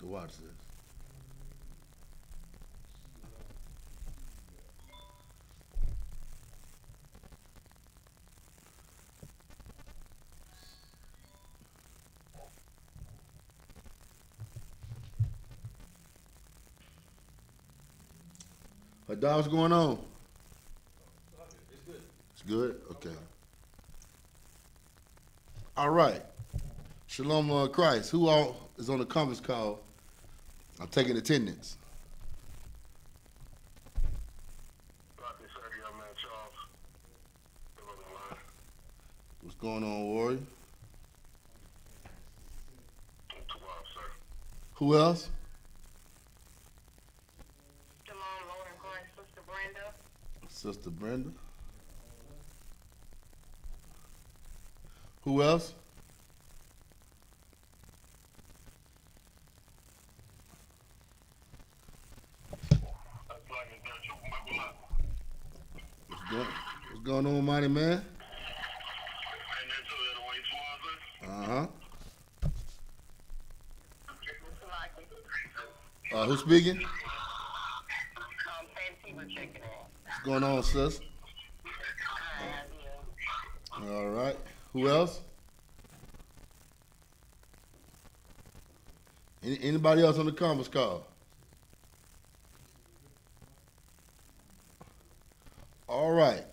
to watch this. Her dog's going on. It's good. It's good? Okay. All right. Shalom Christ. Who all is on the conference call? I'm taking attendance. What's going on, Warrior? Who else? Sister Brenda. Who else? What's going on, mighty man? Uh-huh. Who's speaking? What's going on, sis? All right. Who else? Anybody else on the conference call? All right.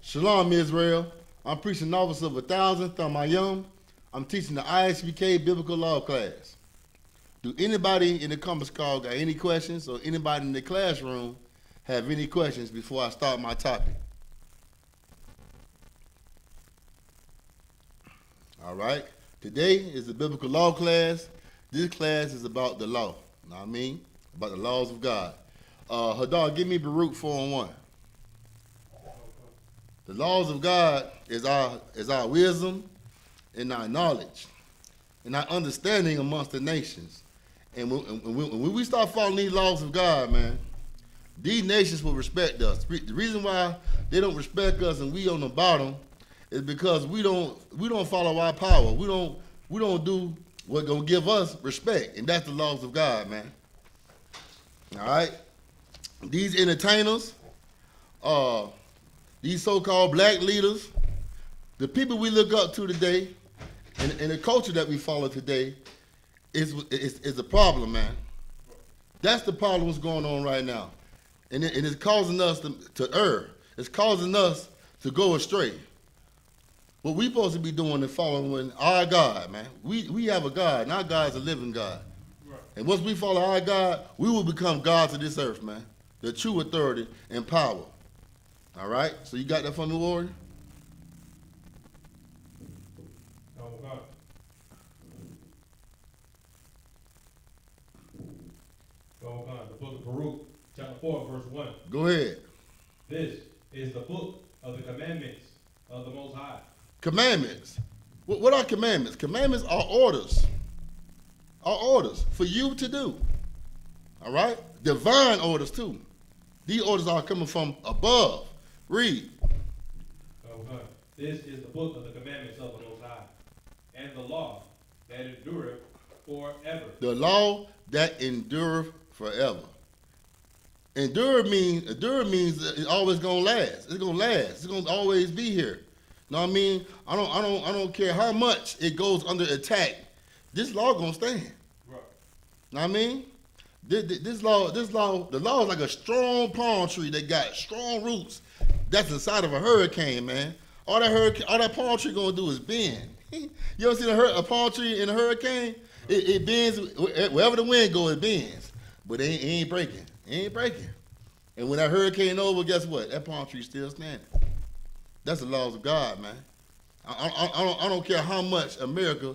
Shalom, Israel. I'm preaching novice of 1,000, Thamayum. I'm teaching the I.S.U.P.K biblical law class. Do anybody in the conference call got any questions, or anybody in the classroom have any questions before I start my topic? All right. Today is the biblical law class. This class is about the law. You know what I mean? About the laws of God. Hadar, give me Baruch 4:1. The laws of God is our wisdom and our knowledge and our understanding amongst the nations. And when we start following these laws of God, man, these nations will respect us. The reason why they don't respect us and we on the bottom is because we don't follow our power. We don't do what's gonna give us respect, and that's the laws of God, man. All right. These entertainers, these so-called black leaders, the people we look up to today, and the culture that we follow today, is a problem, man. That's the problem that's going on right now. And it's causing us to err. It's causing us to go astray. What we're supposed to be doing is following our God, man. We have a God, and our God is a living God. Right. And once we follow our God, we will become gods of this earth, man. The true authority and power. All right? So you got that from the Warrior? Oh, God. Oh, God. The book of Baruch, chapter 4, verse 1. Go ahead. This is the book of the commandments of the Most High. Commandments. What are commandments? Commandments are orders. Are orders for you to do. All right? Divine orders, too. These orders are coming from above. Read. Oh, God. This is the book of the commandments of the Most High, and the law that endureth forever. The law that endureth forever. Endure means it's always gonna last. It's gonna last. It's gonna always be here. Know what I mean? I don't care how much it goes under attack. This law gonna stand. Right. Know what I mean? The law is like a strong palm tree that got strong roots. That's inside of a hurricane, man. All that palm tree gonna do is bend. You ever seen a palm tree in a hurricane? It bends wherever the wind goes. It bends, but it ain't breaking. It ain't breaking. And when that hurricane over, guess what? That palm tree still standing. That's the laws of God, man. I don't care how much America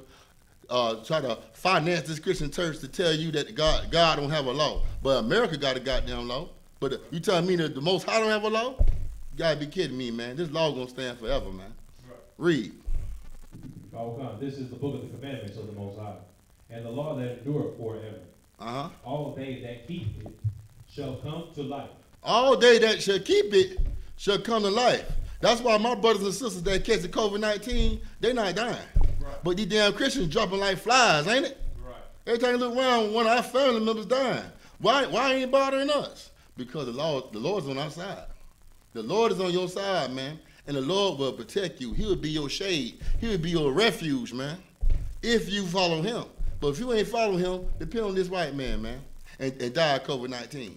try to finance this Christian church to tell you that God don't have a law, but America got a goddamn law. But you telling me that the Most High don't have a law? You gotta be kidding me, man. This law gonna stand forever, man. Right. Read. Oh, God. This is the book of the commandments of the Most High, and the law that endureth forever. All they that keep it shall come to life. All they that shall keep it shall come to life. That's why my brothers and sisters that catch the COVID-19, they not dying. Right. But these damn Christians dropping like flies, ain't it? Right. Every time you look around, one of our family members dying. Why ain't it bothering us? Because the Lord's on our side. The Lord is on your side, man. And the Lord will protect you. He will be your shade. He will be your refuge, man, if you follow him. But if you ain't follow him, depend on this white man, man, and die of COVID-19.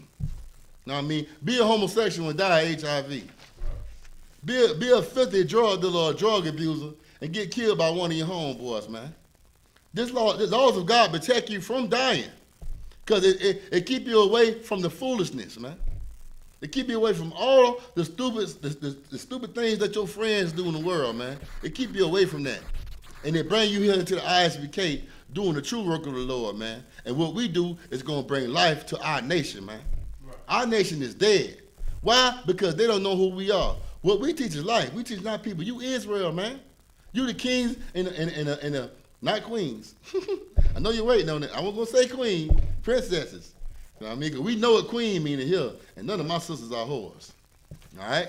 Know what I mean? Be a homosexual and die of HIV. Be a filthy drug dealer or drug abuser and get killed by one of your homeboys, man. The laws of God protect you from dying, because it keep you away from the foolishness, man. It keep you away from all the stupid things that your friends do in the world, man. It keep you away from that. And it bring you here into the I.S.U.P.K. doing the true work of the Lord, man. And what we do is going to bring life to our nation, man. Right. Our nation is dead. Why? Because they don't know who we are. What we teach is life. We teach not people. You Israel, man. You the kings and the not queens. I know you're waiting on it. I wasn't going to say queen, princesses. You know what I mean? Because we know what queen means here, and none of my sisters are whores. All right?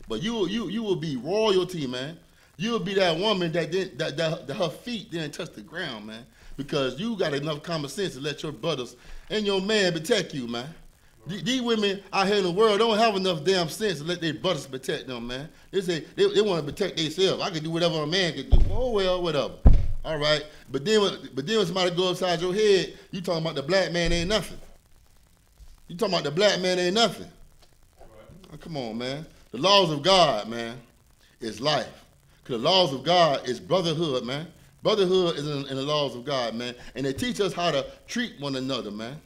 But you will be royalty, man. You will be that woman that her feet didn't touch the ground, man. Because you got enough common sense to let your brothers and your man protect you, man. These women out here in the world don't have enough damn sense to let their brothers protect them, man. They say they want to protect themselves. I can do whatever a man can do. Oh, well, whatever. All right. But then when somebody go upside your head, you talking about the black man ain't nothing. You talking about the black man ain't nothing. Right. Oh, come on, man. The laws of God, man, is life. Because the laws of God is brotherhood, man. Brotherhood is in the laws of God, man. And they teach us how to treat one another, man.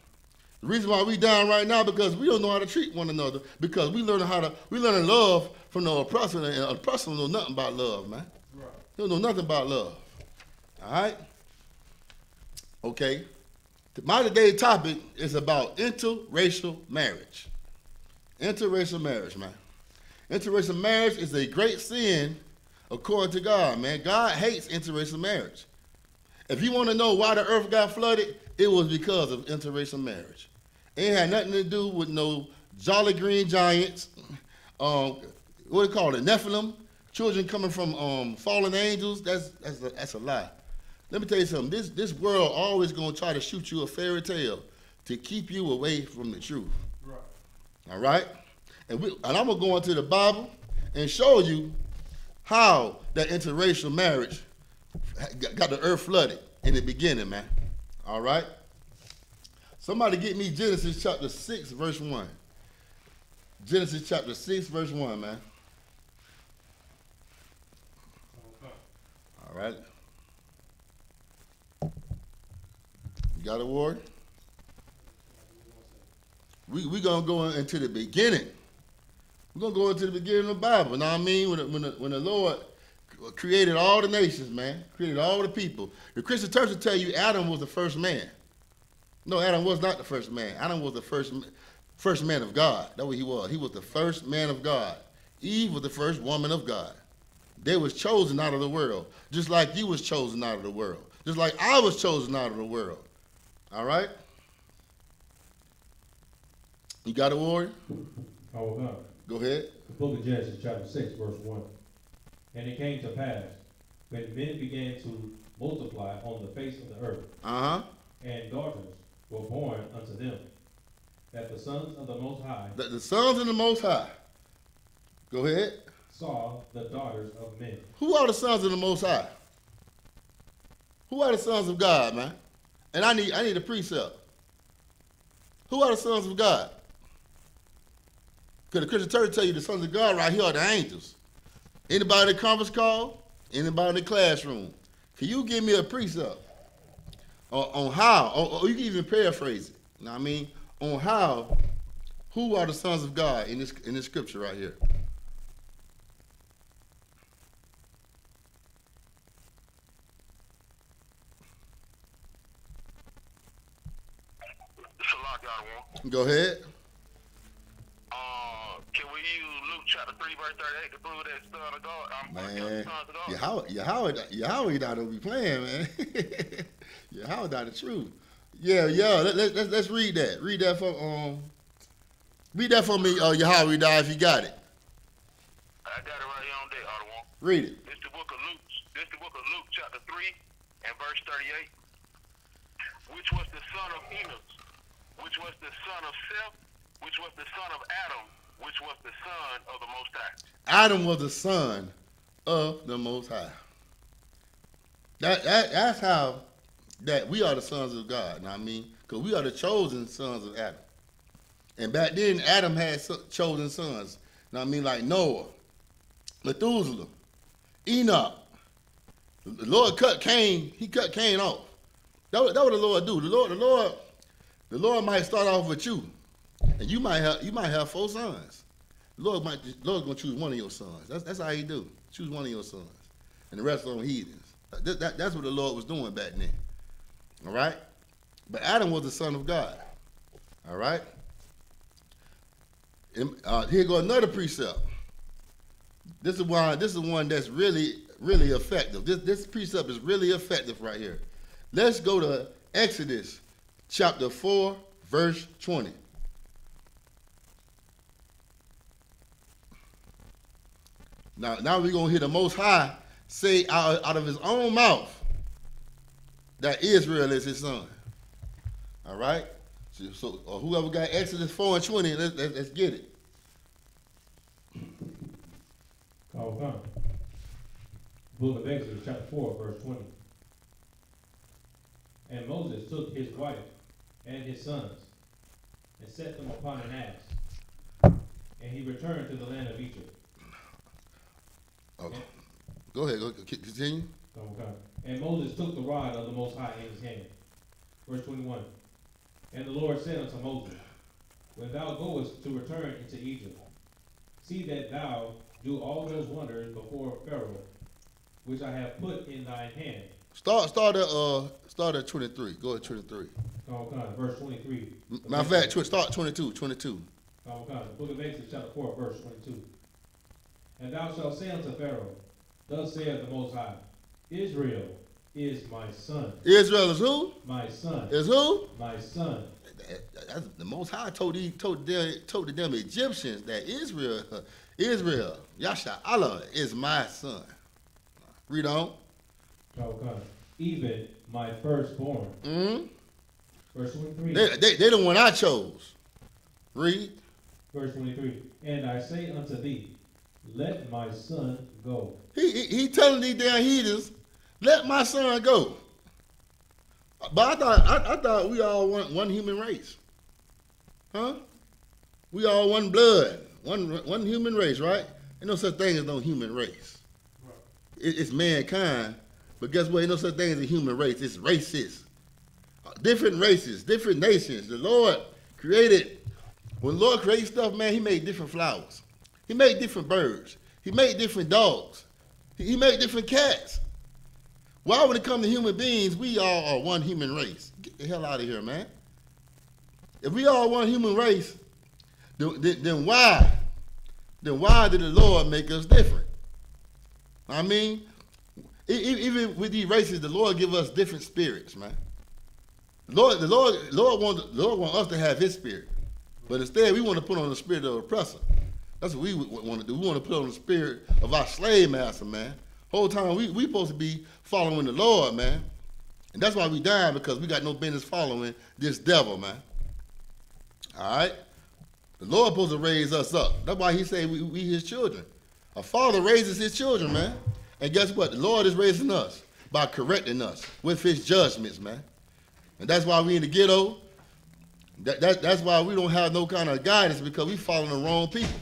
The reason why we down right now because we don't know how to treat one another, because we learning love from the oppressor, and the oppressor don't know nothing about love, man. Right. They don't know nothing about love. All right? Okay. My today's topic is about interracial marriage. Interracial marriage, man. Interracial marriage is a great sin according to God, man. God hates interracial marriage. If you want to know why the earth got flooded, it was because of interracial marriage. It had nothing to do with no Jolly Green Giants, what do you call it, Nephilim, children coming from fallen angels. That's a lie. Let me tell you something. This world always gonna try to shoot you a fairy tale to keep you away from the truth. Right. All right? And I'm gonna go into the Bible and show you how that interracial marriage got the earth flooded in the beginning, man. All right? Somebody get me Genesis chapter 6, verse 1. Genesis chapter 6, verse 1, man. Okay. All right. You got a word? We gonna go into the beginning. We're gonna go into the beginning of the Bible. You know what I mean? When the Lord created all the nations, man, created all the people. The Christian church will tell you Adam was the first man. No, Adam was not the first man. Adam was the first man of God. That's what he was. He was the first man of God. Eve was the first woman of God. They was chosen out of the world, just like you was chosen out of the world, just like I was chosen out of the world. All right? You got a word? I will not. Go ahead. The book of Genesis, chapter 6, verse 1. And it came to pass, when men began to multiply on the face of the earth, and daughters were born unto them, that the sons of the Most High, the sons of the Most High, go ahead, saw the daughters of men. Who are the sons of the Most High? Who are the sons of God, man? And I need a precept. Who are the sons of God? Because the Christian church tell you the sons of God right here are the angels. Anybody in the conference call? Anybody in the classroom? Can you give me a precept on how, or you can even paraphrase it, you know what I mean, on how, who are the sons of God in this scripture right here? Go ahead. Can we use Luke chapter 3, verse 38 to prove that son of God? Man, Yahweh not gonna be playing, man. Yahweh not the truth. Yeah. Let's read that. Read that for me, Yahweh, if you got it. I got it right here on deck, Ottawa. Read it. This the book of Luke. This the book of Luke chapter 3 and verse 38. which was the son of Enos, which was the son of Seth, which was the son of Adam, which was the son of the Most High. Adam was the son of the Most High. That's how that we are the sons of God. Know what I mean? Because we are the chosen sons of Adam. And back then, Adam had chosen sons. Know what I mean? Like Noah, Methuselah, Enoch. The Lord cut Cain. He cut Cain off. That what the Lord do. The Lord might start off with you, and you might have 4 sons. The Lord's gonna choose one of your sons. That's how He do. Choose one of your sons, and the rest of them heathens. That's what the Lord was doing back then. All right, but Adam was the son of God. All right. Here go another precept. This is one that's really effective. This precept is really effective right here. Let's go to Exodus chapter 4, verse 20. Now we're going to hear the Most High say out of His own mouth that Israel is His son. All right? So whoever got Exodus 4 and 20, let's get it. Okay. Book of Exodus, chapter 4, verse 20. And Moses took his wife and his sons and set them upon an ass, and he returned to the land of Egypt. Okay. Go ahead. Continue. Okay. And Moses took the rod of the Most High in his hand. Verse 21. And the Lord said unto Moses, when thou goest to return into Egypt, see that thou do all those wonders before Pharaoh, which I have put in thine hand. Start at 23. Go at 23. Okay, verse 23. Matter of fact, start 22. 22. Okay, the book of Exodus, chapter 4, verse 22. And thou shalt say unto Pharaoh, thus saith the Most High, Israel is my son. Israel is who? My son. Is who? My son. The Most High told the damn Egyptians that Israel, Yasha is my son. Read on. Okay. Even my firstborn. Mm-hmm. Verse 23. They the one I chose. Read. Verse 23. And I say unto thee, let my son go. He telling these damn heathens, let my son go. But I thought we all one human race. Huh? We all one blood, one human race, right? Ain't no such thing as no human race. It's mankind, but guess what? Ain't no such thing as a human race. It's racist. Different races, different nations. The Lord created, when the Lord created stuff, man, He made different flowers. He made different birds. He made different dogs. He made different cats. Why, when it comes to human beings, we all are one human race? Get the hell out of here, man. If we all one human race, then why did the Lord make us different? I mean, even with these races, the Lord give us different spirits, man. The Lord wants us to have His spirit, but instead we want to put on the spirit of the oppressor. That's what we want to do. We want to put on the spirit of our slave master, man. Whole time we supposed to be following the Lord, man. And that's why we dying, because we got no business following this devil, man. All right? The Lord supposed to raise us up. That's why He say we His children. A father raises his children, man. And guess what? The Lord is raising us by correcting us with His judgments, man. And that's why we in the ghetto. That's why we don't have no kind of guidance, because we following the wrong people.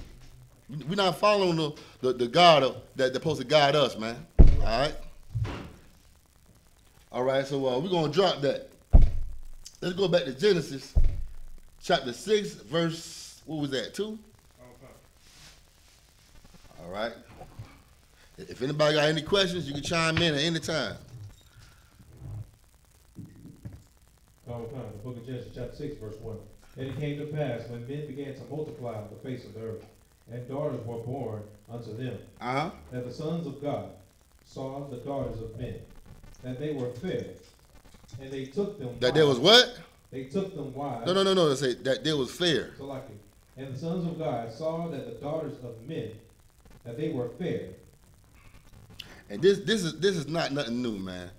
We're not following the God that's supposed to guide us, man. All right? All right, so we're going to drop that. Let's go back to Genesis chapter 6, verse, what was that, 2? All right. If anybody got any questions, you can chime in at any time. The book of Genesis, chapter 6, verse 1. And it came to pass, when men began to multiply on the face of the earth, and daughters were born unto them, that the sons of God saw the daughters of men, that they were fair, and they took them. That there was what? They took them wives. No. They say that there was fair. So like it. And the sons of God saw that the daughters of men, that they were fair. And this is not nothing new, man.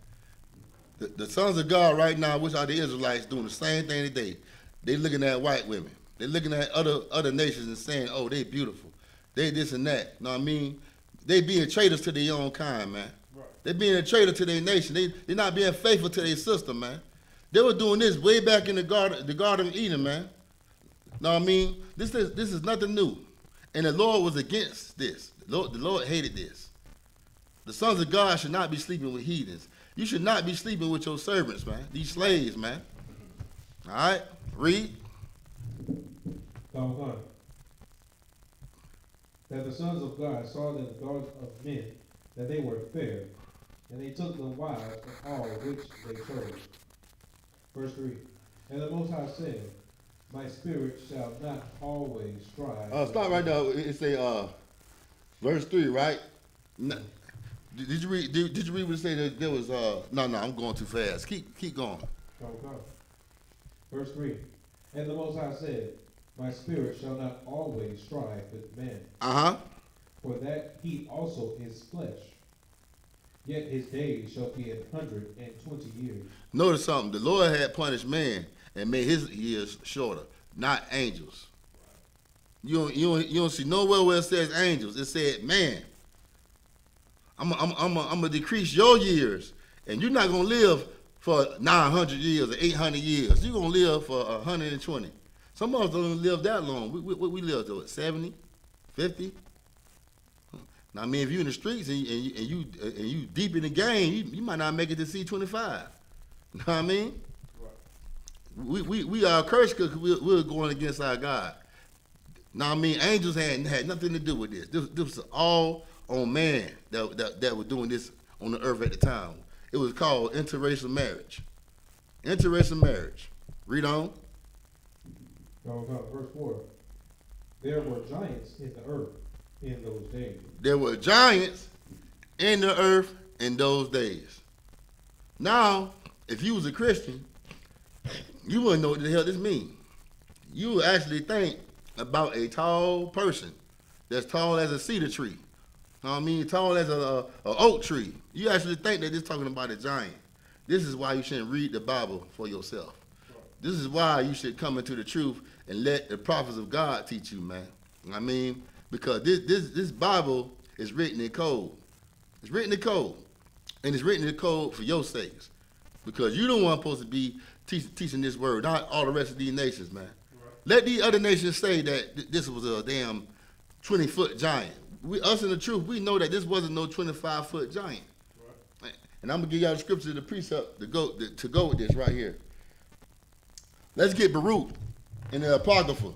The sons of God right now, which are the Israelites, doing the same thing today. They looking at white women. They looking at other nations and saying, oh, they beautiful. They this and that. Know what I mean? They being traitors to their own kind, man. Right. They being a traitor to their nation. They not being faithful to their sister, man. They were doing this way back in the Garden of Eden, man. Know what I mean? This is nothing new. And the Lord was against this. The Lord hated this. The sons of God should not be sleeping with heathens. You should not be sleeping with your servants, man. These slaves, man. All right? Read. That the sons of God saw that the daughters of men, that they were fair, and they took them wives of all which they chose. Verse 3. And the Most High said, my spirit shall not always strive. Stop right there. It say, verse 3, right? No. Did you read what it say that there was, no, I'm going too fast. Keep going. Okay. Verse 3. And the Most High said, my spirit shall not always strive with man. For that he also is flesh. Yet his days shall be 120 years. Notice something. The Lord had punished man and made his years shorter, not angels. You don't see nowhere where it says angels. It said man. I'm gonna decrease your years, and you're not gonna live for 900 years or 800 years. You're gonna live for 120. Some of us don't live that long. We live to what, 70, 50? Now, I mean, if you're in the streets and you deep in the game, you might not make it to C25. You know what I mean? Right. We are cursed because we're going against our God. Now, I mean, angels had nothing to do with this. This was all on man that was doing this on the earth at the time. It was called interracial marriage. Interracial marriage. Read on. Verse 4. There were giants in the earth in those days. There were giants in the earth in those days. Now, if you was a Christian, you wouldn't know what the hell this means. You would actually think about a tall person that's tall as a cedar tree. You know what I mean? Tall as a oak tree. You actually think that it's talking about a giant. This is why you shouldn't read the Bible for yourself. This is why you should come into the truth and let the prophets of God teach you, man. I mean, because this Bible is written in code. It's written in code. And it's written in code for your sakes. Because you don't want supposed to be teaching this word, not all the rest of these nations, man. Right. Let these other nations say that this was a damn 20-foot giant. Us in the truth, we know that this wasn't no 25-foot giant. Right. And I'm going to give y'all the scripture, the precept to go with this right here. Let's get Baruch in the Apocrypha,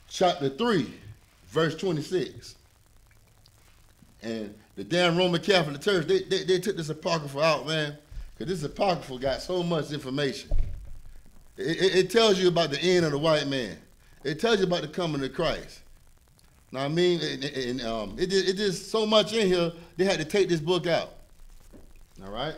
chapter 3, verse 26. And the damn Roman Catholic Church, they took this Apocrypha out, man, because this Apocrypha got so much information. It tells you about the end of the white man. It tells you about the coming of Christ. Now, I mean, it just so much in here, they had to take this book out. All right?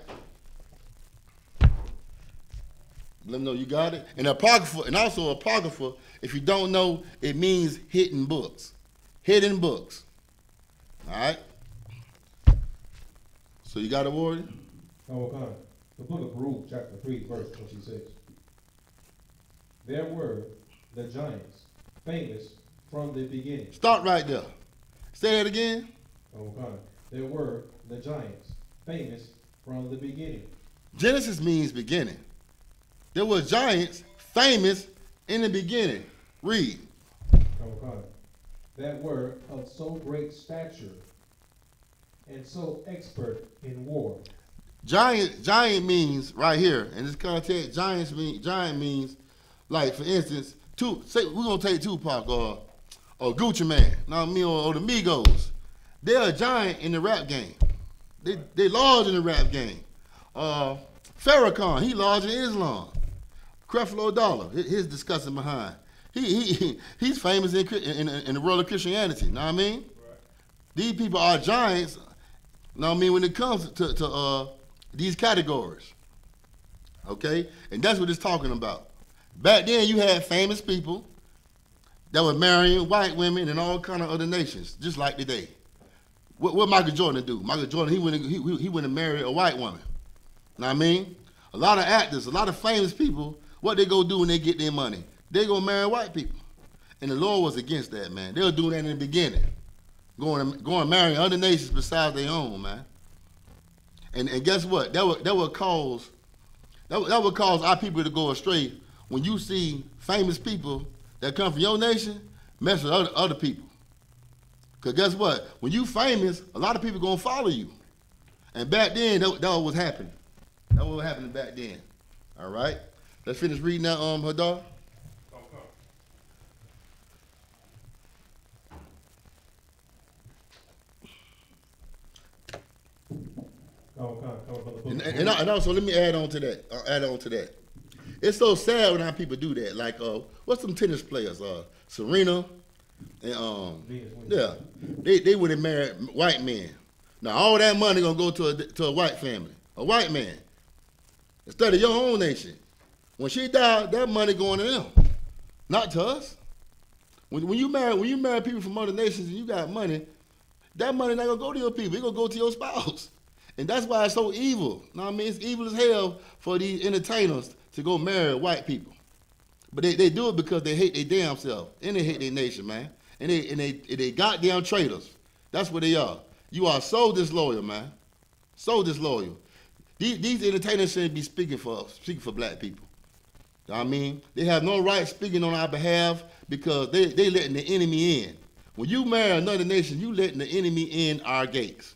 Let them know you got it. And Apocrypha, and also Apocrypha, if you don't know, it means hidden books. Hidden books. All right? So you got it, Warrior? Okay. The book of Baruch, chapter 3, verse 26. There were the giants, famous from the beginning. Start right there. Say that again. Okay. There were the giants, famous from the beginning. Genesis means beginning. There were giants famous in the beginning. Read. Okay. That were of so great stature and so expert in war. Giant means right here in this context. Giant means, like for instance, we're gonna take Tupac or Gucci Man, not me or the Migos. They're a giant in the rap game. They large in the rap game. Farrakhan, he large in Islam. Creflo Dollar, his disgusting behind. He's famous in the world of Christianity. Know what I mean? Right. These people are giants. Know what I mean? When it comes to these categories, okay, and that's what it's talking about. Back then, you had famous people that were marrying white women and all kind of other nations, just like today. What Michael Jordan do? Michael Jordan, he went and married a white woman. Know what I mean? A lot of actors, a lot of famous people, what they go do when they get their money? They go marry white people. And the Lord was against that, man. They were doing that in the beginning. Going marrying other nations besides their own, man. And guess what? That would cause our people to go astray when you see famous people that come from your nation mess with other people. Because guess what? When you famous, a lot of people going to follow you. And back then, that was what's happening. That was what happening back then. All right? Let's finish reading that, Hadar. And also, let me add on to that. It's so sad when our people do that. Like, what's some tennis players? Serena, and yeah, they would have married white men. Now all that money gonna go to a white family, a white man, instead of your own nation. When she died, that money going to them, not to us. When you marry people from other nations and you got money, that money not gonna go to your people. It's gonna go to your spouse. And that's why it's so evil. Know what I mean? It's evil as hell for these entertainers to go marry white people. But they do it because they hate their damn self. And they hate their nation, man. And they goddamn traitors. That's what they are. You are so disloyal, man. So disloyal. These entertainers shouldn't be speaking for black people. Know what I mean? They have no right speaking on our behalf because they letting the enemy in. When you marry another nation, you letting the enemy in our gates.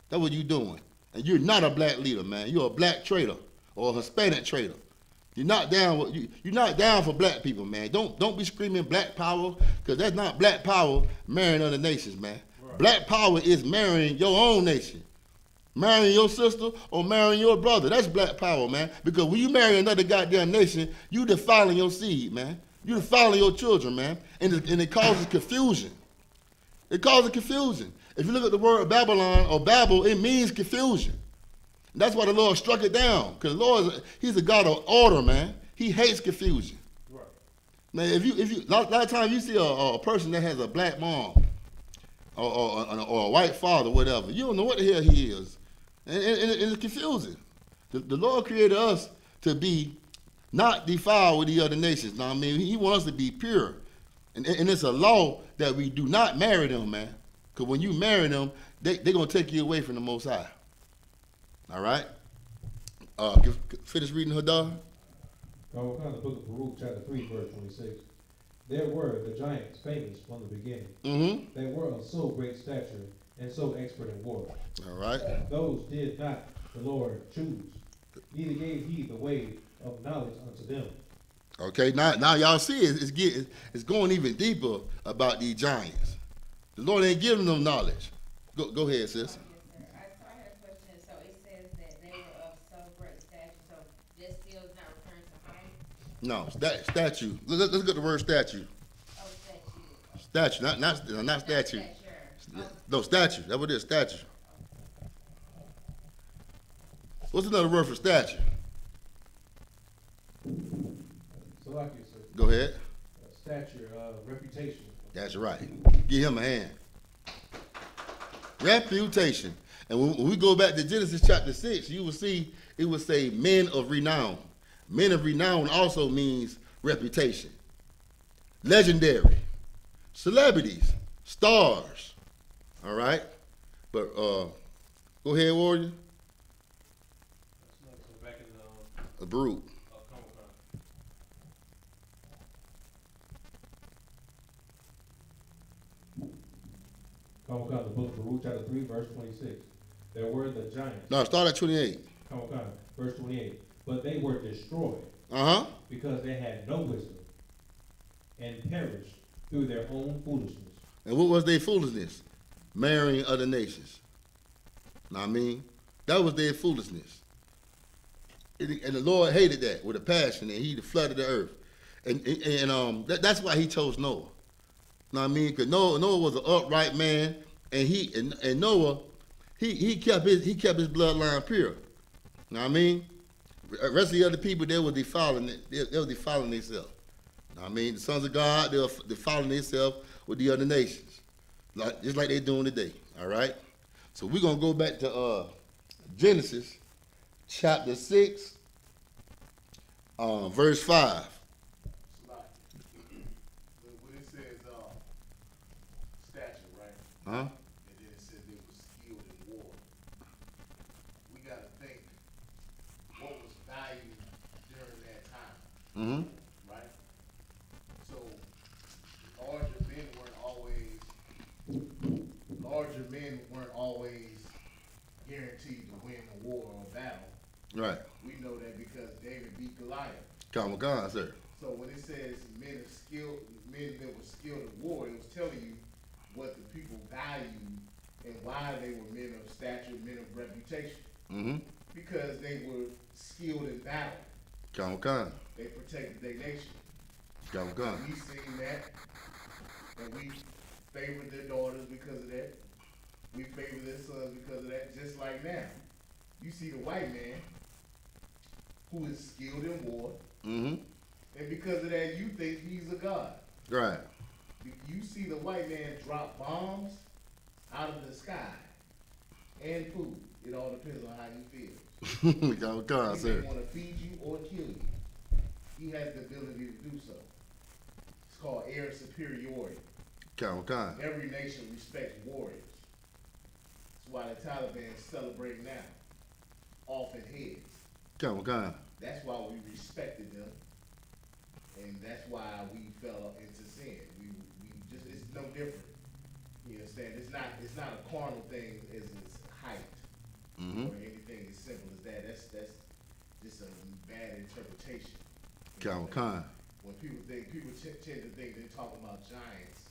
That's what you doing. And you're not a black leader, man. You're a black traitor or a Hispanic traitor. You're not down. You're not down for black people, man. Don't be screaming black power, because that's not black power marrying other nations, man. Right. Black power is marrying your own nation, marrying your sister or marrying your brother. That's black power, man. Because when you marry another goddamn nation, you defiling your seed, man. You defiling your children, man, and it causes confusion. It causes confusion. If you look at the word Babylon or Babel, it means confusion. And that's why the Lord struck it down. Because the Lord, He's a God of order, man. He hates confusion. Right. Man, if you a lot of times you see a person that has a black mom or a white father, whatever, you don't know what the hell he is. And it's confusing. The Lord created us to be not defiled with the other nations. Now, I mean, He wants us to be pure. And it's a law that we do not marry them, man. Because when you marry them, they're going to take you away from the Most High. All right? Finish reading Hadar. The book of Baruch, chapter 3, verse 26. There were the giants famous from the beginning. Mm-hmm. They were of so great stature and so expert in war. All right. Those did not the Lord choose, neither gave He the way of knowledge unto them. Okay, now y'all see it's going even deeper about these giants. The Lord ain't giving them knowledge. Go ahead, sis. Yes, sir. I had a question. So it says that they were of so great stature. So that still is not referring to height? No, statue. Let's look at the word statue. Oh, statue. Statue, not statue. No, statue. That's what it is, statue. What's another word for statue? Go ahead. Stature, reputation. That's right. Give him a hand. Reputation. And when we go back to Genesis chapter 6, you will see it will say men of renown. Men of renown also means reputation. Legendary. Celebrities. Stars. All right? But go ahead, Warrior. Back in a brute. The book of Baruch, chapter 3, verse 26. There were the giants. No, start at 28. Verse 28. But they were destroyed because they had no wisdom and perished through their own foolishness. And what was their foolishness? Marrying other nations. Know what I mean? That was their foolishness. And the Lord hated that with a passion, and He flooded the earth. And that's why He chose Noah. Know what I mean? Because Noah was an upright man, and Noah, he kept his bloodline pure. Know what I mean? The rest of the other people, they were defiling themselves. Know what I mean? The sons of God, they were defiling themselves with the other nations, just like they're doing today. All right. So we're gonna go back to Genesis chapter 6, verse 5. When it says stature, right? Huh? And then it says they were skilled in war. We got to think what was valued during that time, Mm-hmm. right? So larger men weren't always guaranteed to win a war or a battle. Right. We know that because David beat Goliath. Come on, sir. So when it says men that were skilled in war, it was telling you what the people valued and why they were men of stature, men of reputation. Mm-hmm. Because they were skilled in battle. Come on. They protected their nation. Come on. We seen that, and we favored their daughters because of that. We favor their sons because of that. Just like now, you see the white man who is skilled in war, Mm-hmm. and because of that, you think he's a god. Right. You see the white man drop bombs out of the sky and food. It all depends on how he feels. Come on, He sir. may want to feed you or kill you. He has the ability to do so. It's called air superiority. Come on. Every nation respects warriors. That's why the Taliban celebrate now, off in heads. Come on. That's why we respected them, and that's why we fell into sin. We just, it's no different. You understand? It's not a carnal thing as its height Mm-hmm. or anything as simple as that. That's just a bad interpretation. Come on. When people tend to think they're talking about giants,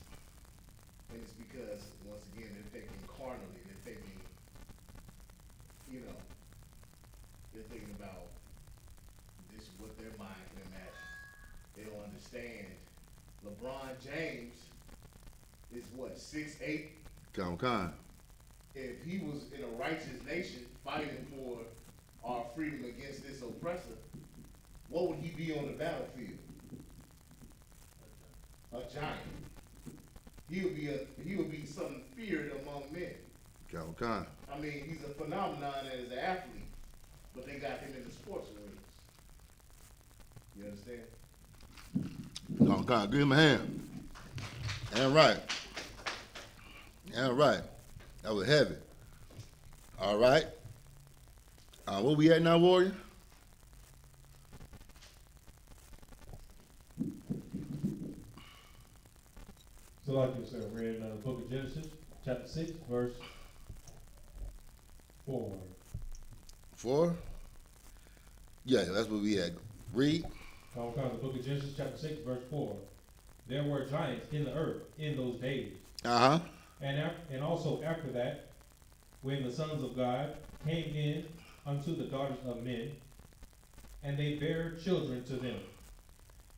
and it's because once again they're thinking carnally. They're thinking, they're thinking about this what their mind can imagine. They don't understand. LeBron James is what, 6'8"? Come on. If he was in a righteous nation fighting for our freedom against this oppressor, what would he be on the battlefield? A giant. He would be something feared among men. Come on. I mean, he's a phenomenon as an athlete, but they got him in the sports arenas. You understand? Come on. Give him a hand. And right. And right. That was heavy. All right. Where we at now, Warrior? So like you said, we're in the book of Genesis, chapter 6, verse 4. 4? Yeah, that's what we had. Read. The book of Genesis, chapter 6, verse 4. There were giants in the earth in those days. Uh-huh. And also after that, when the sons of God came in unto the daughters of men, and they bare children to them,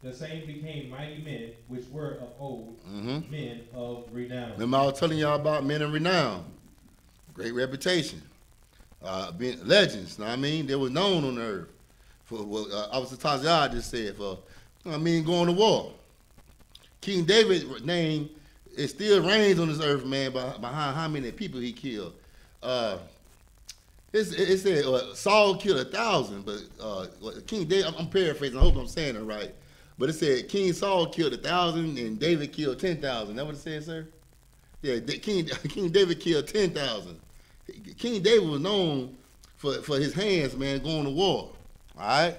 the same became mighty men, which were of old, men of renown. Remember I was telling y'all about men of renown. Great reputation. Being legends, know what I mean? They were known on the earth. For what Officer Taziah just said, for, going to war. King David's name, it still reigns on this earth, man, behind how many people he killed. It said Saul killed 1,000, but King David, I'm paraphrasing, I hope I'm saying it right. But it said King Saul killed 1,000 and David killed 10,000. That what it said, sir? Yeah, King David killed 10,000. King David was known for his hands, man, going to war. All right?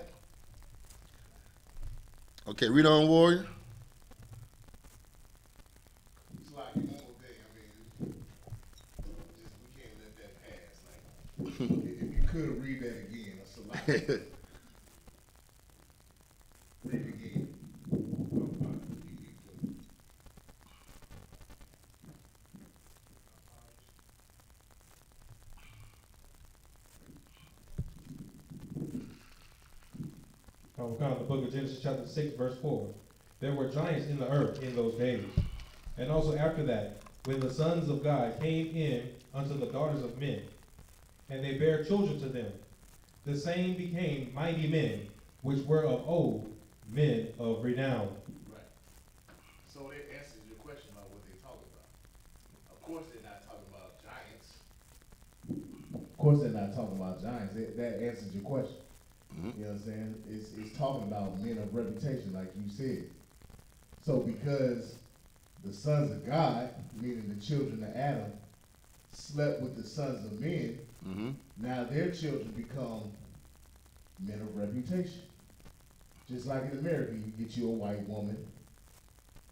Okay, read on, Warrior. It's like one more thing. I mean, we can't let that pass. Like, if you could read that again, that's a lot. Read it again. The book of Genesis, chapter 6, verse 4. There were giants in the earth in those days. And also after that, when the sons of God came in unto the daughters of men, and they bare children to them, the same became mighty men, which were of old, men of renown. Right. So it answers your question about what they're talking about. Of course they're not talking about giants. Of course, they're not talking about giants. That answers your question. You know what I'm saying? It's talking about men of reputation, like you said. So because the sons of God, meaning the children of Adam, slept with the sons of men, now their children become men of reputation. Just like in America, you get you a white woman,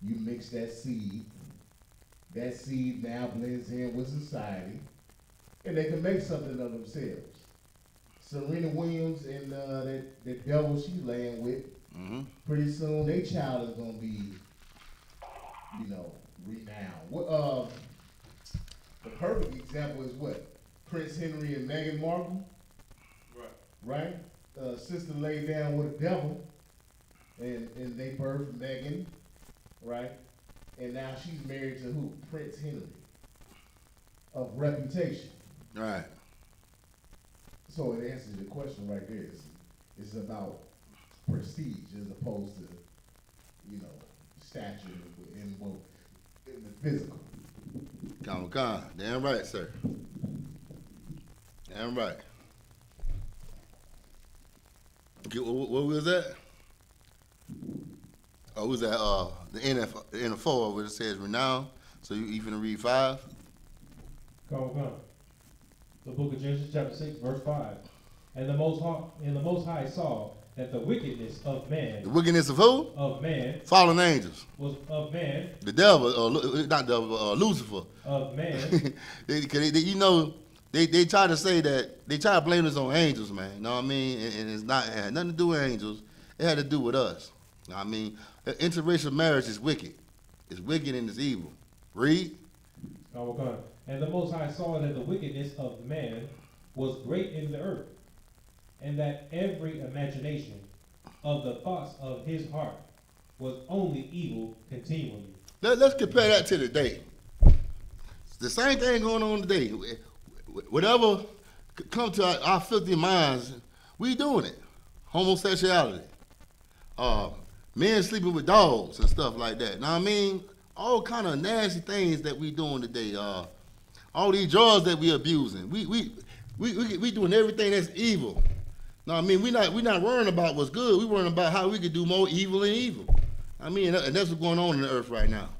you mix that seed now blends in with society, and they can make something of themselves. Serena Williams and that devil she's laying with, pretty soon their child is gonna be, renowned. The perfect example is what? Prince Henry and Meghan Markle. Right? Sister laid down with a devil, and they birthed Meghan, right? And now she's married to who? Prince Henry, of reputation. Right. So it answers your question right there. It's about prestige as opposed to, stature in the physical. Come. Damn right, sir. Damn right. Okay, what was that? Oh, was that the NF4 where it says renown? So you even read 5? Come. The book of Genesis, chapter 6, verse 5. And the Most High saw that the wickedness of man. The wickedness of who? Of man. Fallen angels. Was of man. The devil, not devil, Lucifer. Of man. They try to say that, they try to blame this on angels, man. You know what I mean? And it had nothing to do with angels. It had to do with us. You know what I mean? Interracial marriage is wicked. It's wicked and it's evil. Read. Come. And the Most High saw that the wickedness of man was great in the earth, and that every imagination of the thoughts of his heart was only evil continually. Let's compare that to today. The same thing going on today. Whatever come to our filthy minds, we doing it. Homosexuality. Men sleeping with dogs and stuff like that. Now I mean, all kind of nasty things that we doing today. All these drugs that we abusing. We doing everything that's evil. Now I mean, we not worrying about what's good. We worrying about how we could do more evil than evil. I mean, and that's what's going on in the earth right now.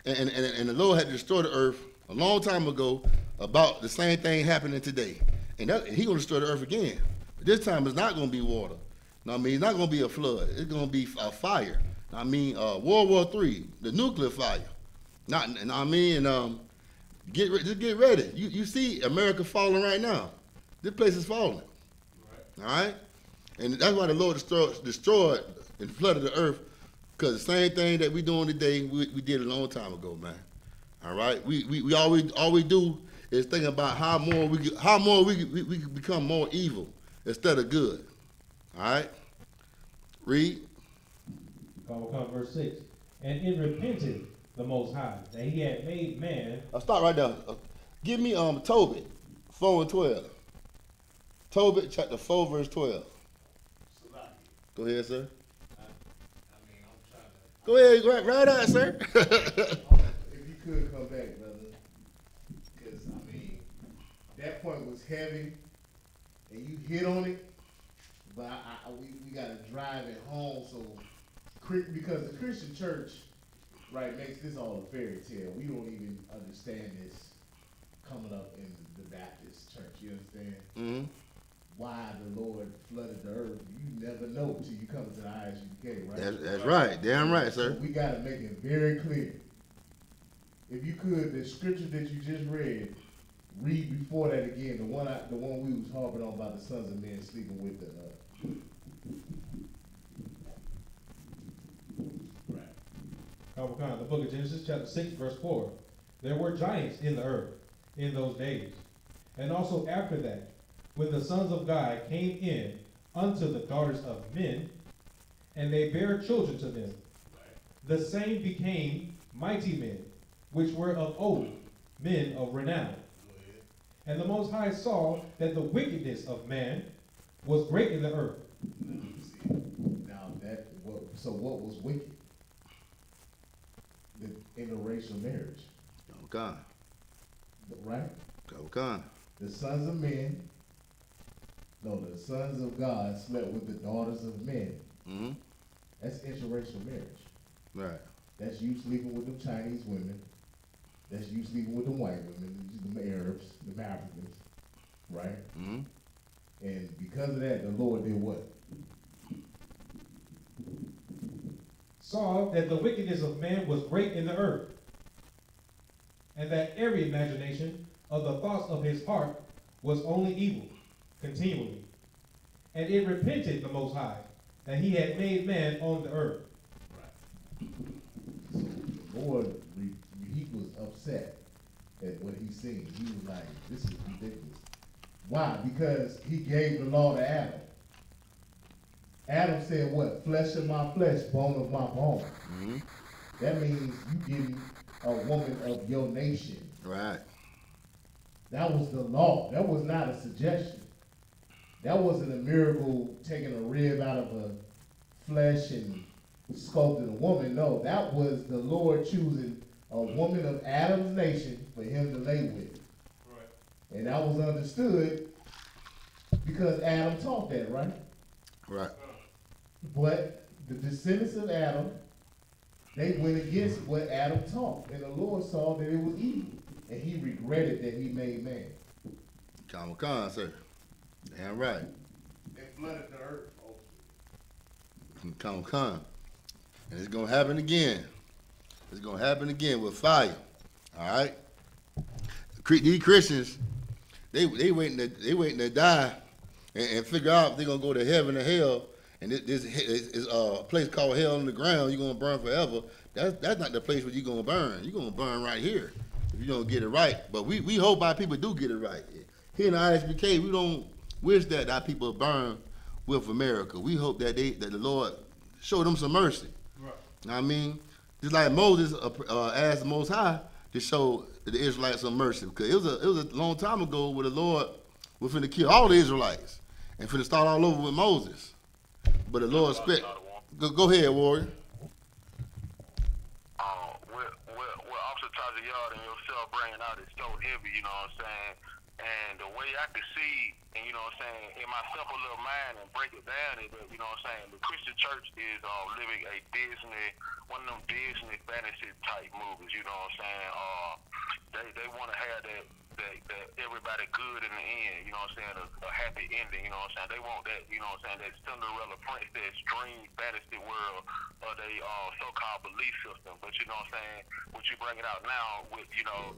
And the Lord had to destroy the earth a long time ago about the same thing happening today. And He gonna destroy the earth again. But this time it's not gonna be water. Now I mean, it's not gonna be a flood. It's gonna be a fire. Now I mean, World War III, the nuclear fire. Just get ready. You see America falling right now. This place is falling. All right? And that's why the Lord destroyed and flooded the earth, because the same thing that we doing today, we did a long time ago, man. All right? We all we do is think about how more we can become more evil instead of good. All right? Read. Verse 6. And it repented the Most High that he had made man. I'll stop right there. Give me Tobit 4 and 12. Tobit chapter 4 verse 12. Go ahead, sir. Go ahead, right out, sir. If you could come back, brother, because I mean, that point was heavy, and you hit on it, but we got to drive it home. So, because the Christian church, right, makes this all a fairy tale. We don't even understand this coming up in the Baptist church. You understand? Mm-hmm. Why the Lord flooded the earth? You never know until you come to the I.S.U.P.K, right? That's right. Damn right, sir. So we got to make it very clear. If you could, the scripture that you just read before that again. The one we was harping on about the sons of men sleeping with the. The book of Genesis, chapter 6, verse 4. There were giants in the earth in those days, and also after that, when the sons of God came in unto the daughters of men, and they bare children to them. The same became mighty men, which were of old, men of renown. And the Most High saw that the wickedness of man was great in the earth. Now so what was wicked? The interracial marriage. Okay. Right? Okay. the sons of men, no, the sons of God slept with the daughters of men. Mm-hmm. That's interracial marriage. Right. That's you sleeping with them Chinese women. That's you sleeping with the white women, the Arabs, the Africans, right? Mm-hmm. And because of that, the Lord did what? Saw that the wickedness of man was great in the earth, and that every imagination of the thoughts of his heart was only evil, continually. And it repented the Most High, that he had made man on the earth. Right. So the Lord, he was upset at what he seen. He was like, this is ridiculous. Why? Because he gave the law to Adam. Adam said what? Flesh of my flesh, bone of my bone. Mm-hmm. That means you getting a woman of your nation. Right. That was the law. That was not a suggestion. That wasn't a miracle taking a rib out of a flesh and sculpting a woman. No, that was the Lord choosing a woman of Adam's nation for him to lay with. Right. And that was understood because Adam taught that, right? Right. But the descendants of Adam, they went against what Adam taught. And the Lord saw that it was evil. And he regretted that he made man. Come, sir. Damn right. It flooded the earth. Come. And it's going to happen again. It's going to happen again with fire. All right? These Christians, they waiting to die and figure out if they're going to go to heaven or hell. And this is a place called hell on the ground. You're going to burn forever. That's not the place where you're going to burn. You're going to burn right here if you don't get it right. But we hope our people do get it right. Here in the I.S.U.P.K, we don't wish that our people burn with America. We hope that the Lord show them some mercy. Right. You know what I mean? Just like Moses asked the Most High to show the Israelites some mercy. Because it was a long time ago where the Lord was finna kill all the Israelites and finna start all over with Moses. But the Lord split. Go ahead, warrior. What Officer Tajayard and yourself bringing out is so heavy, you know what I'm saying? And the way I can see, and you know what I'm saying, in my simple little mind and break it down is that, you know what I'm saying, the Christian church is living a Disney, one of them Disney fantasy type movies, you know what I'm saying? They want to have that everybody good in the end, you know what I'm saying, a happy ending, you know what I'm saying? They want that, you know what I'm saying, that Cinderella princess dream fantasy world of they so-called belief system. But you know what I'm saying, what you bringing out now with, you know,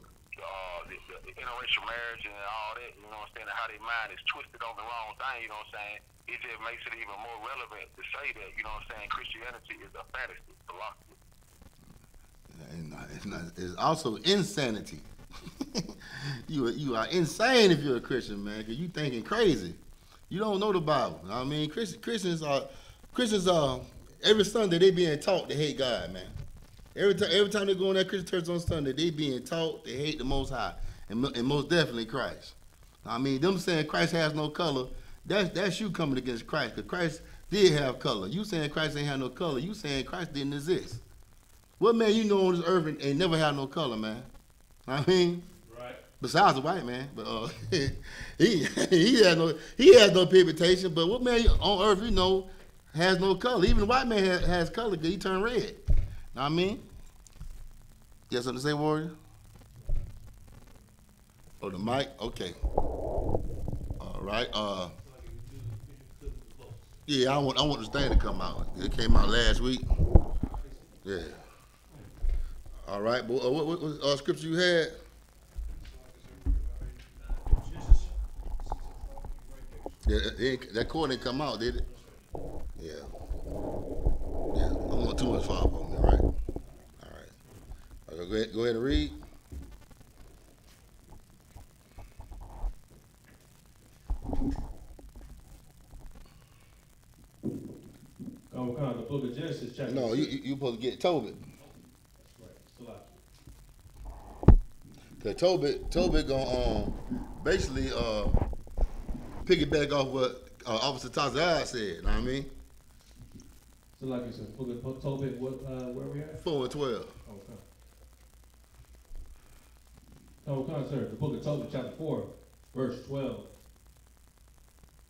the interracial marriage and all that, you know what I'm saying, and how their mind is twisted on the wrong thing, you know what I'm saying, it just makes it even more relevant to say that, you know what I'm saying, Christianity is a fantasy philosophy. It's also insanity. You are insane if you're a Christian, man, because you thinking crazy. You don't know the Bible. I mean, Christians are every Sunday they being taught to hate God, man. Every time they go in that Christian church on Sunday, they being taught to hate the Most High and most definitely Christ. I mean, them saying Christ has no color, that's you coming against Christ, because Christ did have color. You saying Christ ain't have no color, you saying Christ didn't exist. What man you know on this earth ain't never had no color, man? I mean, right. Besides the white man, but he has no pigmentation. But what man on earth you know has no color? Even the white man has color because he turned red. Know what I mean? You got something to say, warrior? Oh, the mic? Okay. All right. Yeah, I want this thing to come out. It came out last week. Yeah. All right. But what scripture you had? Yeah, that cord didn't come out, did it? Yeah. Yeah. I don't want too much follow on me, right? All right. Okay, go ahead and read. The book of Genesis, chapter. No, you supposed to get Tobit. That's right. Still out. Cause Tobit gonna basically piggyback off what Officer Tazayah said. You know what I mean? So like you said, book of Tobit, where we at? 4 and 12. Okay, sir. The book of Tobit, chapter 4, Verse 12.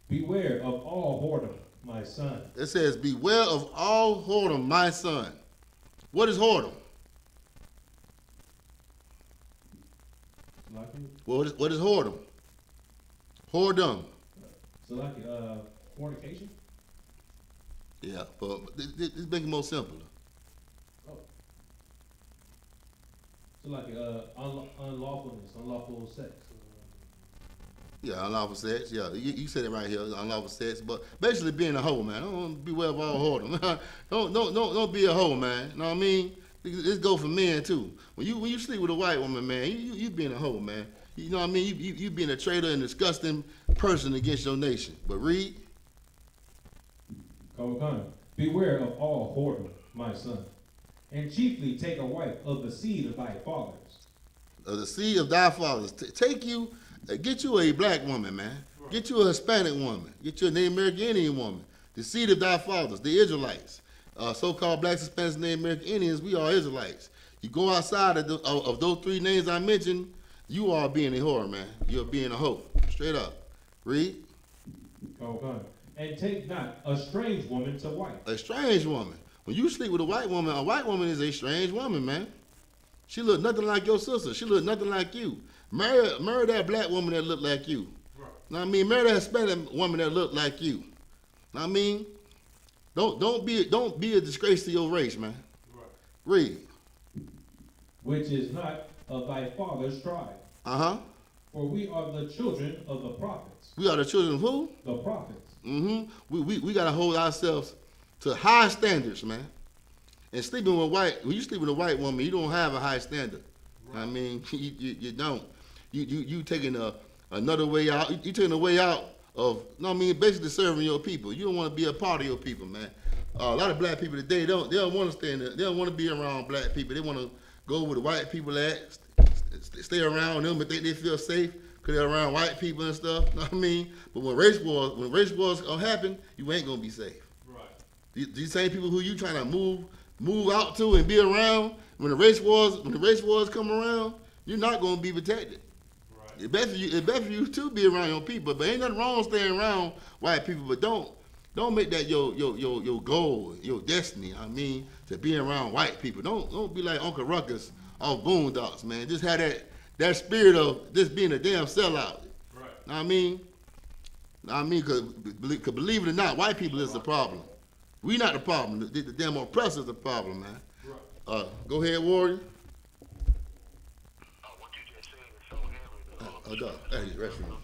Beware of all whoredom, my son. It says, beware of all whoredom, my son. What is whoredom? What is whoredom? Whoredom. So like fornication? Yeah, but this make it more simpler. Oh. So like unlawfulness, unlawful sex. Yeah, unlawful sex. Yeah, you said it right here, unlawful sex. But basically, being a hoe, man. Don't beware of all whoredom. don't be a hoe, man. You know what I mean? This go for men too. When you sleep with a white woman, man, you being a hoe, man. You know what I mean? You being a traitor and disgusting person against your nation. But read. Beware of all whoredom, my son, and chiefly take a wife of the seed of thy fathers. Of the seed of thy fathers. Get you a black woman, man. Get you a Hispanic woman. Get you a Native American Indian woman. The seed of thy fathers, the Israelites. So-called blacks, Hispanics, Native American Indians, we are Israelites. You go outside of those three names I mentioned, you are being a whore, man. You're being a hoe. Straight up. Read. And take not a strange woman to wife. A strange woman. When you sleep with a white woman is a strange woman, man. She look nothing like your sister. She look nothing like you. Marry that black woman that look like you. Right. Know what I mean? Marry that Hispanic woman that look like you. Know what I mean? Don't be a disgrace to your race, man. Right. Read. Which is not of thy father's tribe. Uh-huh. For we are the children of the prophets. We are the children of who? The prophets. Mm-hmm. We gotta hold ourselves to high standards, man. And when you sleep with a white woman, you don't have a high standard. Right. I mean, you don't. You taking another way out. You taking a way out of, basically serving your people. You don't want to be a part of your people, man. A lot of black people today, they don't want to stay in there. They don't want to be around black people. They want to go where the white people at, stay around them, but they feel safe because they're around white people and stuff. You know what I mean? But when race wars happen, you ain't gonna be safe. Right. These same people who you trying to move out to and be around, when the race wars come around, you're not gonna be protected. Right. It's better for you to be around your people, but ain't nothing wrong staying around white people. But don't make that your goal, your destiny. I mean, to be around white people. Don't be like Uncle Ruckus off Boondocks, man. Just have that spirit of just being a damn sellout. Right. Know what I mean? Because believe it or not, white people is the problem. We not the problem. The damn oppressor is the problem, man. Right. Go ahead, Warrior. What you just said is so heavy. Hey, rest of me.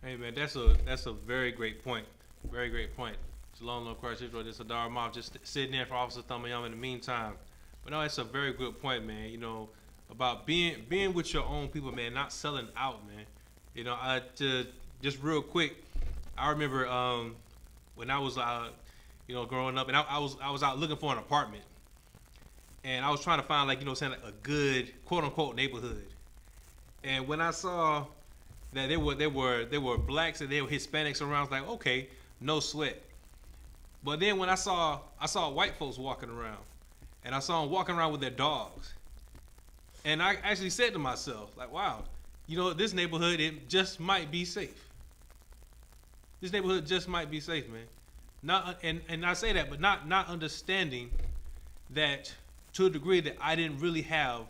Hey man, that's a very great point. Very great point. Shalom, Lord Christ Israel. This is Adar Mob just sitting there for Officer Thumayam in the meantime. But no, it's a very good point, man. You know, about being with your own people, man, not selling out, man. You know, just real quick, I remember when I was growing up, and I was out looking for an apartment, and I was trying to find like a good quote unquote neighborhood, and when I saw that there were blacks and there were Hispanics around, I was like, okay, no sweat. But then when I saw white folks walking around, and I saw them walking around with their dogs, and I actually said to myself, like, wow, this neighborhood, it just might be safe. This neighborhood just might be safe, man. And I say that, but not understanding that to a degree that I didn't really have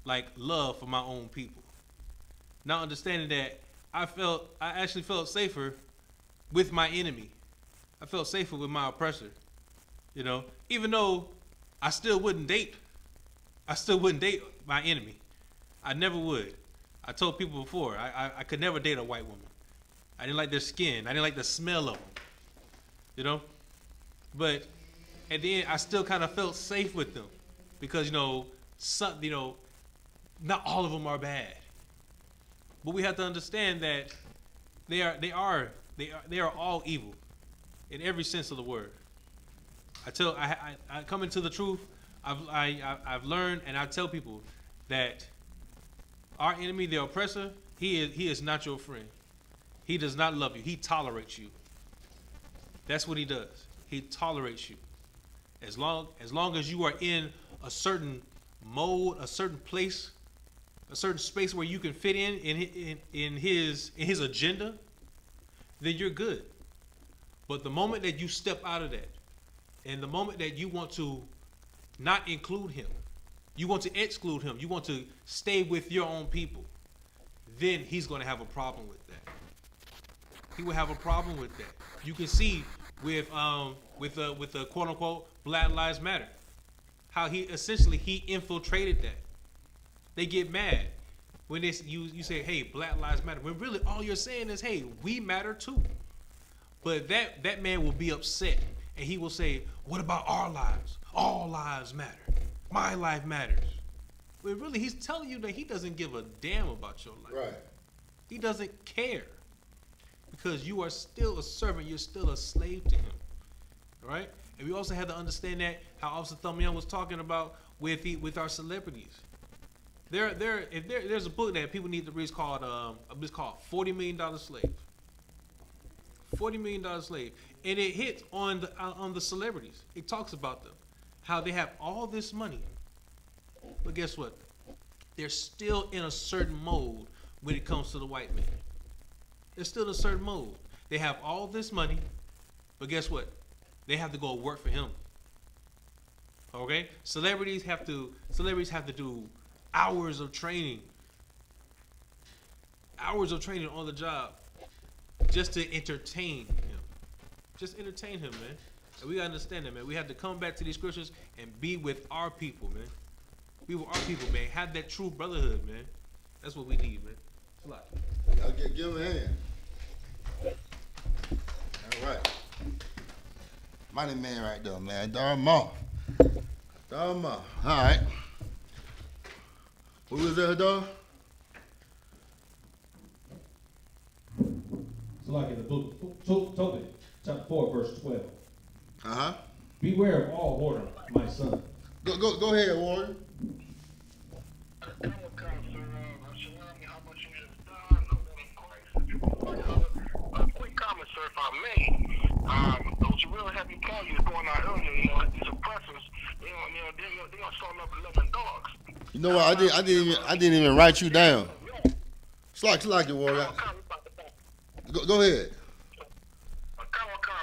like love for my own people. Not understanding that I actually felt safer with my enemy. I felt safer with my oppressor. Even though I still wouldn't date my enemy. I never would. I told people before, I could never date a white woman. I didn't like their skin. I didn't like the smell of them. But at the end, I still kind of felt safe with them because not all of them are bad. But we have to understand that they are all evil in every sense of the word. I come into the truth. I've learned, and I tell people that our enemy, the oppressor, he is not your friend. He does not love you. He tolerates you. That's what he does. He tolerates you. As long as you are in a certain mode, a certain place, a certain space where you can fit in his agenda, then you're good. But the moment that you step out of that, and the moment that you want to not include him, you want to exclude him, you want to stay with your own people, then he's going to have a problem with that. He will have a problem with that. You can see with the quote unquote Black Lives Matter, how he infiltrated that. They get mad when you say, hey, Black Lives Matter, when really all you're saying is, hey, we matter too. But that man will be upset, and he will say, what about our lives? All lives matter. My life matters. But really, he's telling you that he doesn't give a damn about your life. Right. He doesn't care. Because you are still a servant, you're still a slave to him. Right? And we also have to understand that how Officer Thumb was talking about with our celebrities. There's a book that people need to read called $40 Million Slave. $40 Million Slave. And it hits on the celebrities. It talks about them. How they have all this money. But guess what? They're still in a certain mode when it comes to the white man. They're still in a certain mode. They have all this money, but guess what? They have to go work for him. Okay? Celebrities have to do hours of training on the job just to entertain him. Just entertain him, man. And we gotta understand that, man. We have to come back to these scriptures and be with our people, man. Be with our people, man. Have that true brotherhood, man. That's what we need, man. It's a lot. I'll give him a hand. All right. Mighty man right there, man. Dharma. All right. Who was that, dog? So like in the book of Tobit, chapter 4, verse 12. Uh-huh. Beware of all whoredom, my son. Go ahead, Warren. Quick comment, sir, if I may. Those really heavy call you going out earlier, these oppressors, they're gonna start up 11 dogs. You know what? I didn't even write you down. Slack it, Warren. Go ahead.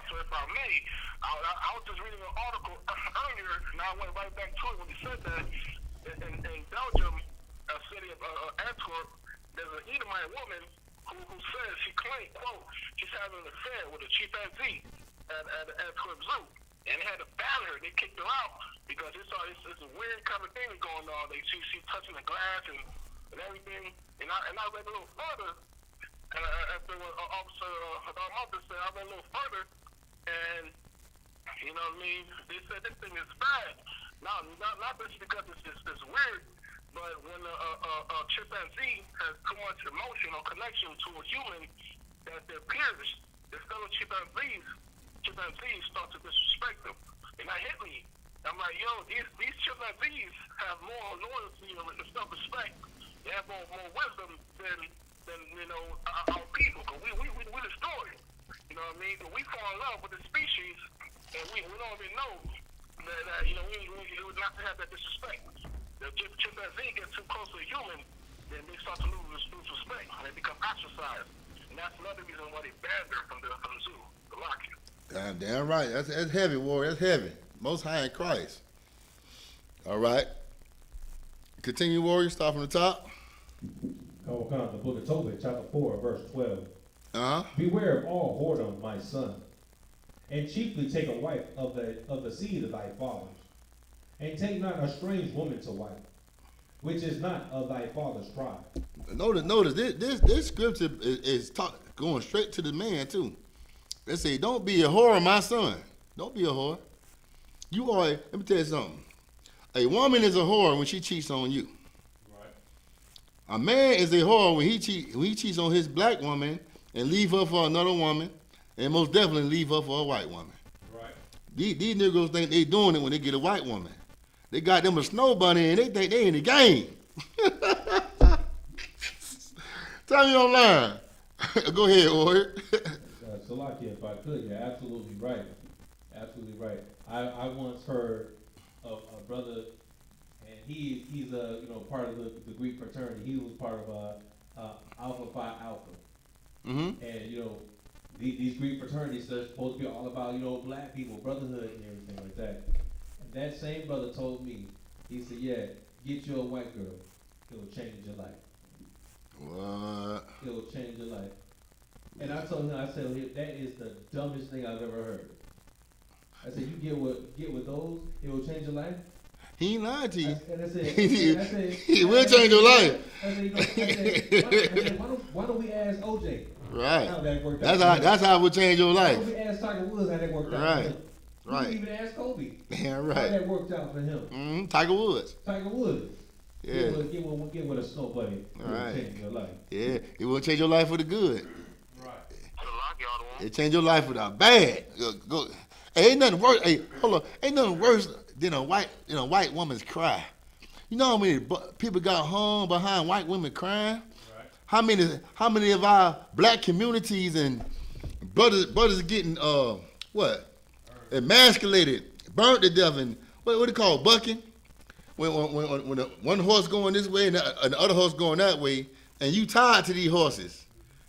Sir, if I may, I was just reading an article earlier, and I went right back to it when you said that in Belgium, a city of Antwerp, there's an Edomite woman who says she claimed, quote, she's having an affair with a chimpanzee at Antwerp Zoo, and they had to ban her. They kicked her out because it's a weird kind of thing going on. She touching the glass and everything, and I read a little further. And after Officer Hadamoto said, I went a little further, and you know what I mean. They said this thing is bad. Not just because it's weird, but when a chimpanzee has too much emotion or connection to a human, that their peers, their fellow chimpanzees start to disrespect them. And that hit me. I'm like, yo, these chimpanzees have more loyalty and self-respect. They have more wisdom than our people. Cause we destroy it. You know what I mean? But we fall in love with the species, and we don't even know that we would not to have that disrespect. The chimpanzee gets too close to a human, then they start to lose respect, and they become ostracized. And that's another reason why they banned her from the zoo, the locket. Damn right. That's heavy, Warrior. That's heavy. Most High in Christ. All right. Continue, Warrior. Start from the top. The book of Tobit, chapter 4, verse 12. Uh-huh. Beware of all whoredom, my son, and chiefly take a wife of the seed of thy fathers, and take not a strange woman to wife, which is not of thy father's tribe. Notice this scripture is going straight to the man too. They say, don't be a whore, my son. Don't be a whore. You are. Let me tell you something. A woman is a whore when she cheats on you. Right. A man is a whore when he cheats on his black woman and leave her for another woman, and most definitely leave her for a white woman. Right. These niggas think they doing it when they get a white woman. They got them a snow bunny and they think they in the game. Tell me online. Go ahead, Warrior. Salaki, if I could, you're absolutely right. Absolutely right. I once heard of a brother, and he's a part of the Greek fraternity. He was part of Alpha Phi Alpha, Mm-hmm. and these Greek fraternities are supposed to be all about black people, brotherhood, and everything like that. And that same brother told me, he said, "Yeah, get you a white girl. It'll change your life. What? It'll change your life." And I told him, I said, "That is the dumbest thing I've ever heard." I said, "You get with those, it will change your life." He ain't lying to you. And I said, He will change your life. I said, why don't we ask OJ? Right. How that worked out? That's how it will change your Why life. don't we ask Tiger Woods how that worked out? Right. For him? Right. We can even ask Kobe. Yeah, How right. that worked out for him? Mm-hmm. Tiger Woods. Tiger Woods. Yeah. Get with a snow bunny. All right. Change your life. Yeah. It will change your life for the good. Right. It change your life for the bad. Go. Hey, ain't nothing worse. Hey, hold on. Ain't nothing worse than a white woman's cry. You know how many people got hung behind white women crying? Right. How many of our black communities and brothers getting emasculated, burnt to death, and what do you call bucking? When one horse going this way and the other horse going that way, and you tied to these horses.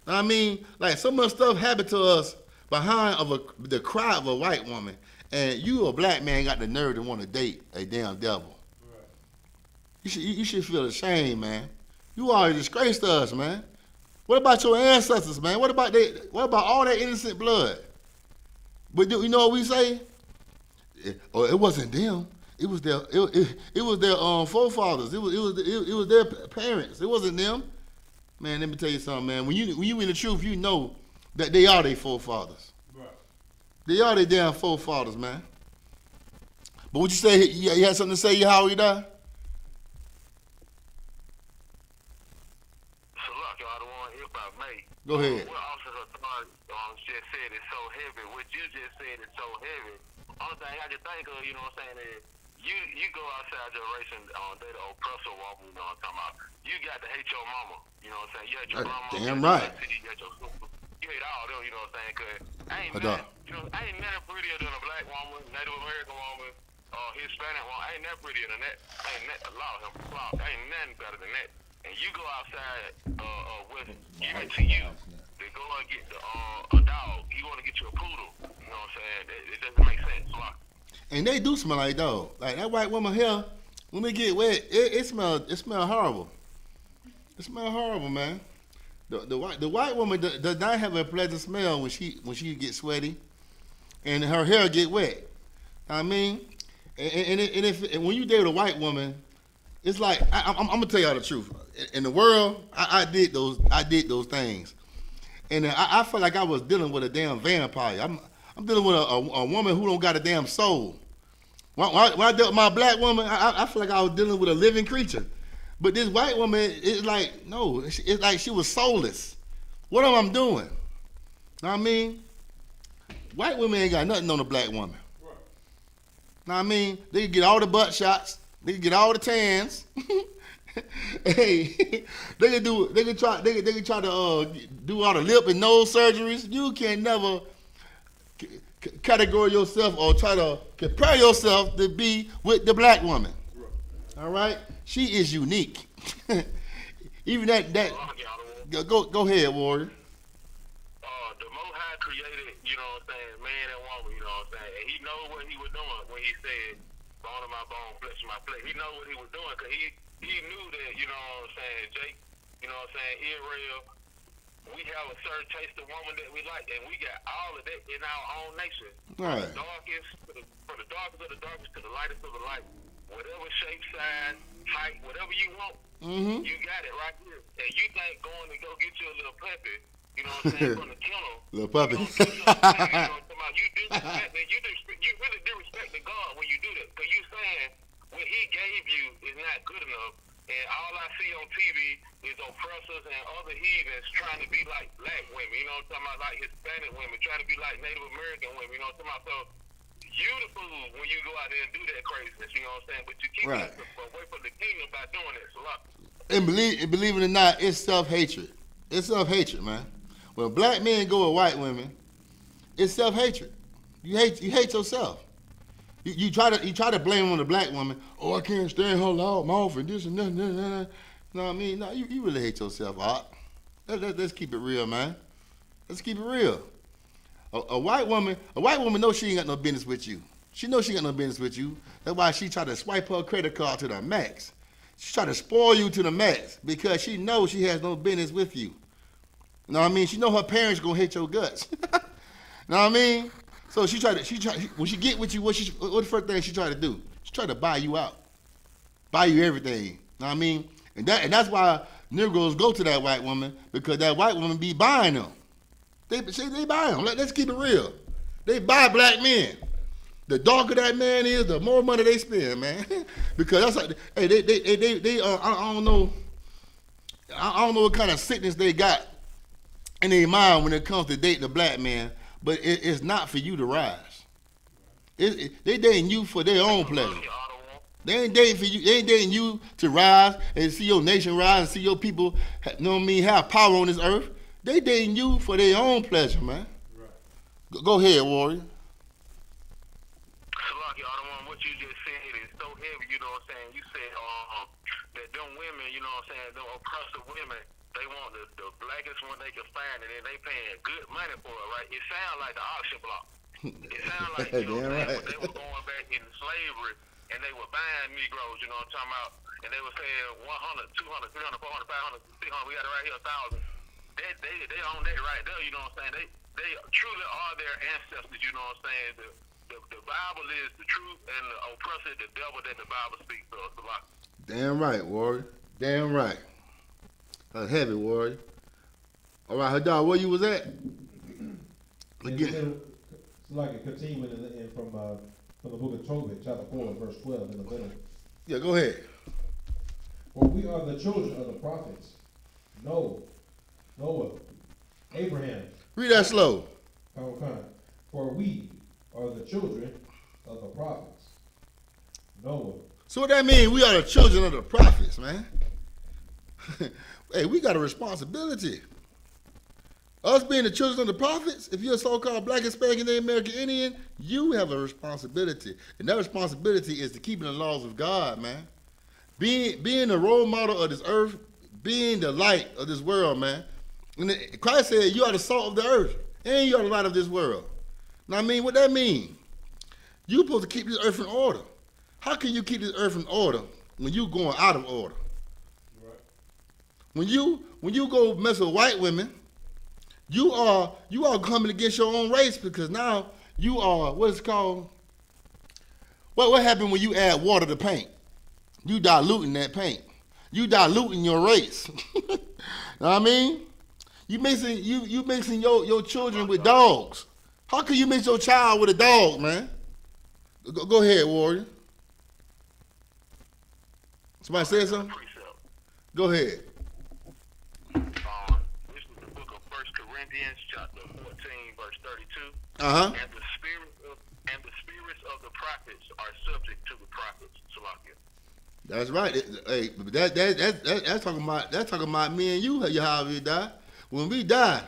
I mean, like so much stuff happened to us behind the cry of a white woman, and you a black man got the nerve to want to date a damn devil. Right. You should feel ashamed, man. You are a disgrace to us, man. What about your ancestors, man? What about all that innocent blood? But you know what we say? It wasn't them. It was their forefathers. It was their parents. It wasn't them. Man, let me tell you something, man. When you in the truth, you know that they are their forefathers. Right. They are their damn forefathers, man. But what you say? You had something to say, Yahanna? So look, y'all, the one, if I may. Go ahead. What Officer just said is so heavy. What you just said is so heavy. Only thing I can think of, you know what I'm saying, is you go outside your race and date an oppressor woman, you know what I'm talking about. You got to hate your mama, you know what I'm saying. You hate your grandma. Damn right. You hate your sister. You hate all them, you know what I'm saying, because I ain't nothing prettier than a black woman, Native American woman, Hispanic woman. I ain't nothing prettier than that. I ain't nothing better than that. And you go outside with giving to you. They go and get a dog. You want to get you a poodle. You know what I'm saying? It doesn't make sense. So and they do smell like dog. Like that white woman hair, when they get wet, it smell horrible. It smell horrible, man. The white woman does not have a pleasant smell when she gets sweaty, and her hair get wet. I mean, and when you date a white woman, it's like I'm gonna tell y'all the truth. In the world, I did those things, and I felt like I was dealing with a damn vampire. I'm dealing with a woman who don't got a damn soul. When I dealt with my black woman, I feel like I was dealing with a living creature. But this white woman, it's like, no, it's like she was soulless. What am I doing? Know what I mean? White women ain't got nothing on a black woman. Right. Know what I mean? They can get all the butt shots. They can get all the tans. Hey, they can try to do all the lip and nose surgeries. You can never categorize yourself or try to compare yourself to be with the black woman. Right. All right? She is unique. Even that go ahead, Warrior. The Most High created, you know what I'm saying, man and woman, you know what I'm saying, and he know what he was doing when he said, bone of my bone, flesh of my flesh. He know what he was doing because he knew that, you know what I'm saying, Jake, you know what I'm saying, Israel, we have a certain taste of woman that we like, and we got all of that in our own nation. Right. From the darkest of the darkest to the lightest of the light. Whatever shape, size, height, whatever you want, you got it right here. And you think going to go get you a little puppy, you know what I'm saying, from the kennel. Little puppy. You really disrespect disrespect to God when you do that. Because you saying what he gave you is not good enough. And all I see on TV is oppressors and other heathens trying to be like black women, you know what I'm talking about, like Hispanic women, trying to be like Native American women, you know what I'm talking about. So you the fool when you go out there and do that craziness, you know what I'm saying? But you keep away from the kingdom by doing that. So and believe it or not, it's self-hatred. It's self-hatred, man. When black men go with white women, it's self-hatred. You hate yourself. You try to blame on the black woman. Oh, I can't stand her loud mouth and this and that. You know what I mean? No, you really hate yourself, Art. Let's keep it real, man. Let's keep it real. A white woman knows she ain't got no business with you. She knows she ain't got no business with you. That's why she try to swipe her credit card to the max. She try to spoil you to the max because she knows she has no business with you. You know what I mean? She know her parents gonna hate your guts. You know what I mean? So when she get with you, what the first thing she try to do? She try to buy you out, buy you everything. You know what I mean? And that's why Negroes go to that white woman, because that white woman be buying them. They buy them. Let's keep it real. They buy black men. The darker that man is, the more money they spend, man. Because that's like, hey, I don't know what kind of sickness they got in their mind when it comes to dating a black man. But it's not for you to rise. They dating you for their own pleasure. They ain't dating for you. They ain't dating you to rise and see your nation rise and see your people, you know what I mean, have power on this earth. They dating you for their own pleasure, man. Right. Go ahead, Warrior. What you just said is so heavy, you know what I'm saying? You said that them women, you know what I'm saying, them oppressive women, they want the blackest one they can find, and then they paying good money for it, right? It sounds like the auction block. It sounds like, you know what I'm saying, they were going back in slavery, and they were buying Negroes, you know what I'm talking about, and they were saying 100, 200, 300, 400, 500, 600, we got it right here, 1,000. They own that right there, you know what I'm saying? They truly are their ancestors, you know what I'm saying? The Bible is the truth, and the oppressor is the devil that the Bible speaks of. Damn right, Warrior. Damn right. That's heavy, Warrior. All right, Hadar, where you was at? Again. It's like a continuing from the book of Tobit, chapter 4, verse 12 in the middle. Yeah, go ahead. For we are the children of the prophets. Noah, Abraham. Read that slow. For we are the children of the prophets. Noah. So what that mean? We are the children of the prophets, man. Hey, we got a responsibility. Us being the children of the prophets, if you're a so-called black, Hispanic, and American Indian, you have a responsibility. And that responsibility is to keeping the laws of God, man. Being the role model of this earth, being the light of this world, man. And Christ said, you are the salt of the earth, and you are the light of this world. Now, I mean, what that mean? You're supposed to keep this earth in order. How can you keep this earth in order when you going out of order? Right. When you go mess with white women, you are coming against your own race, because now you are what it's called. What happened when you add water to paint? You diluting that paint. You diluting your race. Know what I mean? You mixing your children with dogs. How can you mix your child with a dog, man? Go ahead, Warrior. Somebody said something? Go ahead. This is the book of 1 Corinthians, chapter 14, verse 32. Uh-huh. And the spirits of the prophets are subject to the prophets. Salakia. That's right. Hey, that's talking about me and you, Yahanna, die. When we die,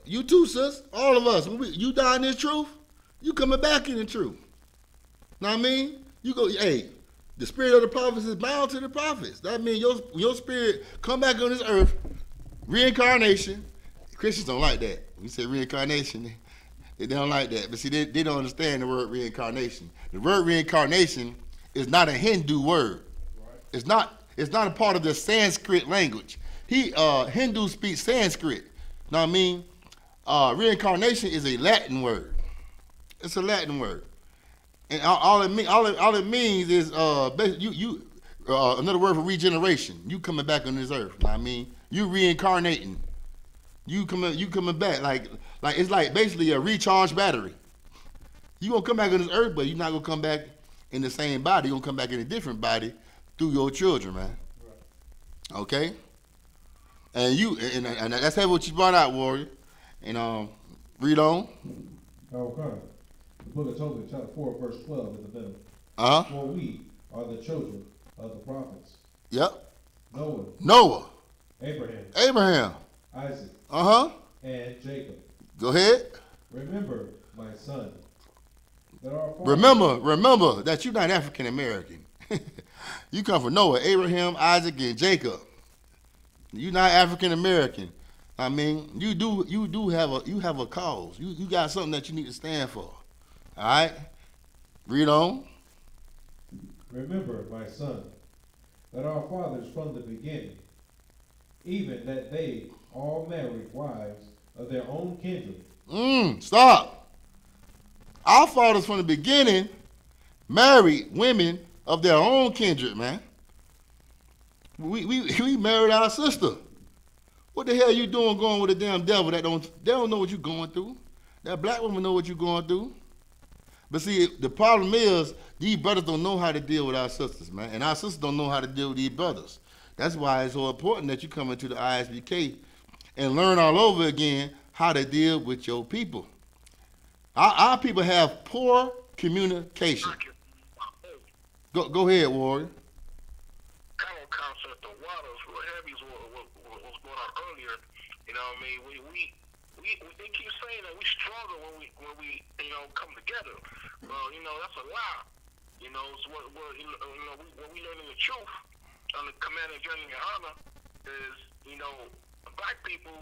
you too, sis, all of us, you die in this truth, you coming back in the truth. Know what I mean? You go, hey, the spirit of the prophets is bound to the prophets. That means your spirit come back on this earth, reincarnation. Christians don't like that. When you say reincarnation, they don't like that. But see, they don't understand the word reincarnation. The word reincarnation is not a Hindu word. Right. It's not a part of the Sanskrit language. Hindus speak Sanskrit. Know what I mean? Reincarnation is a Latin word. It's a Latin word, and all it means is another word for regeneration. You coming back on this earth. Know what I mean? You reincarnating. You coming back like it's like basically a recharged battery. You're going to come back on this earth, but you're not going to come back in the same body. You're going to come back in a different body through your children, man. Right. Okay? And that's what you brought out, Warrior. And read on. Okay. The book of Tobit, chapter 4, verse 12 in the middle. For we are the children of the prophets. Yep. Noah. Abraham. Isaac. And Jacob. Go ahead. Remember, my son, that our father... Remember that you're not African American. You come from Noah, Abraham, Isaac, and Jacob. You're not African American. I mean, you do have a cause. You got something that you need to stand for. All right? Read on. Remember, my son, that our fathers from the beginning, even that they all married wives of their own kindred. Stop. Our fathers from the beginning married women of their own kindred, man. We married our sister. What the hell you doing going with a damn devil they don't know what you're going through? That black woman know what you're going through. But see, the problem is these brothers don't know how to deal with our sisters, man. And our sisters don't know how to deal with these brothers. That's why it's so important that you come into the I.S.U.P.K and learn all over again how to deal with your people. Our people have poor communication. Go ahead, Warrior. Kind of concept of waters real heavy is what was going on earlier. You know what I mean? They keep saying that we struggle when we come together. Well, that's a lie. So what we learn in the truth on the command and journey Yahanna is, black people,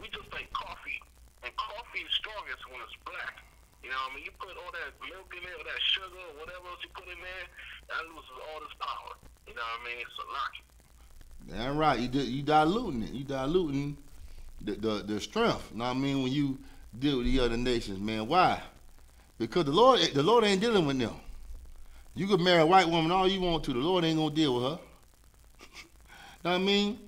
we just like coffee. And coffee is strongest when it's black. You know what I mean? You put all that milk in there, or that sugar, or whatever else you put in there, that loses all this power. You know what I mean? It's a lock. That's right. You diluting it. You diluting the strength. You know what I mean? When you deal with the other nations, man. Why? Because the Lord ain't dealing with them. You could marry a white woman all you want to. The Lord ain't gonna deal with her. Know what I mean?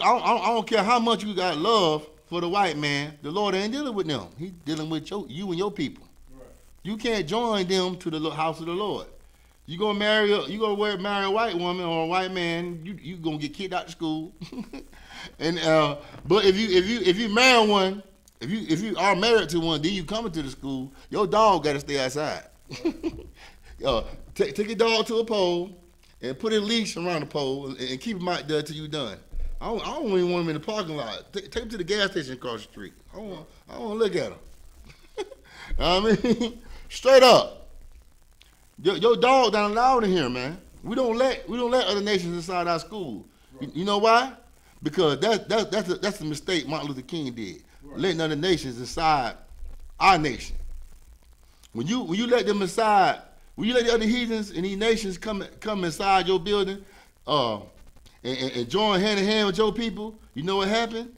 I don't care how much you got love for the white man. The Lord ain't dealing with them. He's dealing with you and your people. Right. You can't join them to the house of the Lord. You gonna marry a white woman or a white man, you gonna get kicked out of school. And but if you marry one, if you are married to one, then you come into the school, your dog gotta stay outside. Take your dog to a pole and put a leash around the pole and keep him out there till you done. I don't even want him in the parking lot. Take him to the gas station across the street. I don't want to look at him. I mean, straight up. Your dog not allowed in here, man. We don't let other nations inside our school. Right. You know why? Because that's the mistake Martin Luther King did. Right. Letting other nations inside our nation. When you let them inside, when you let the other heathens and these nations come inside your building, and join hand in hand with your people, you know what happened?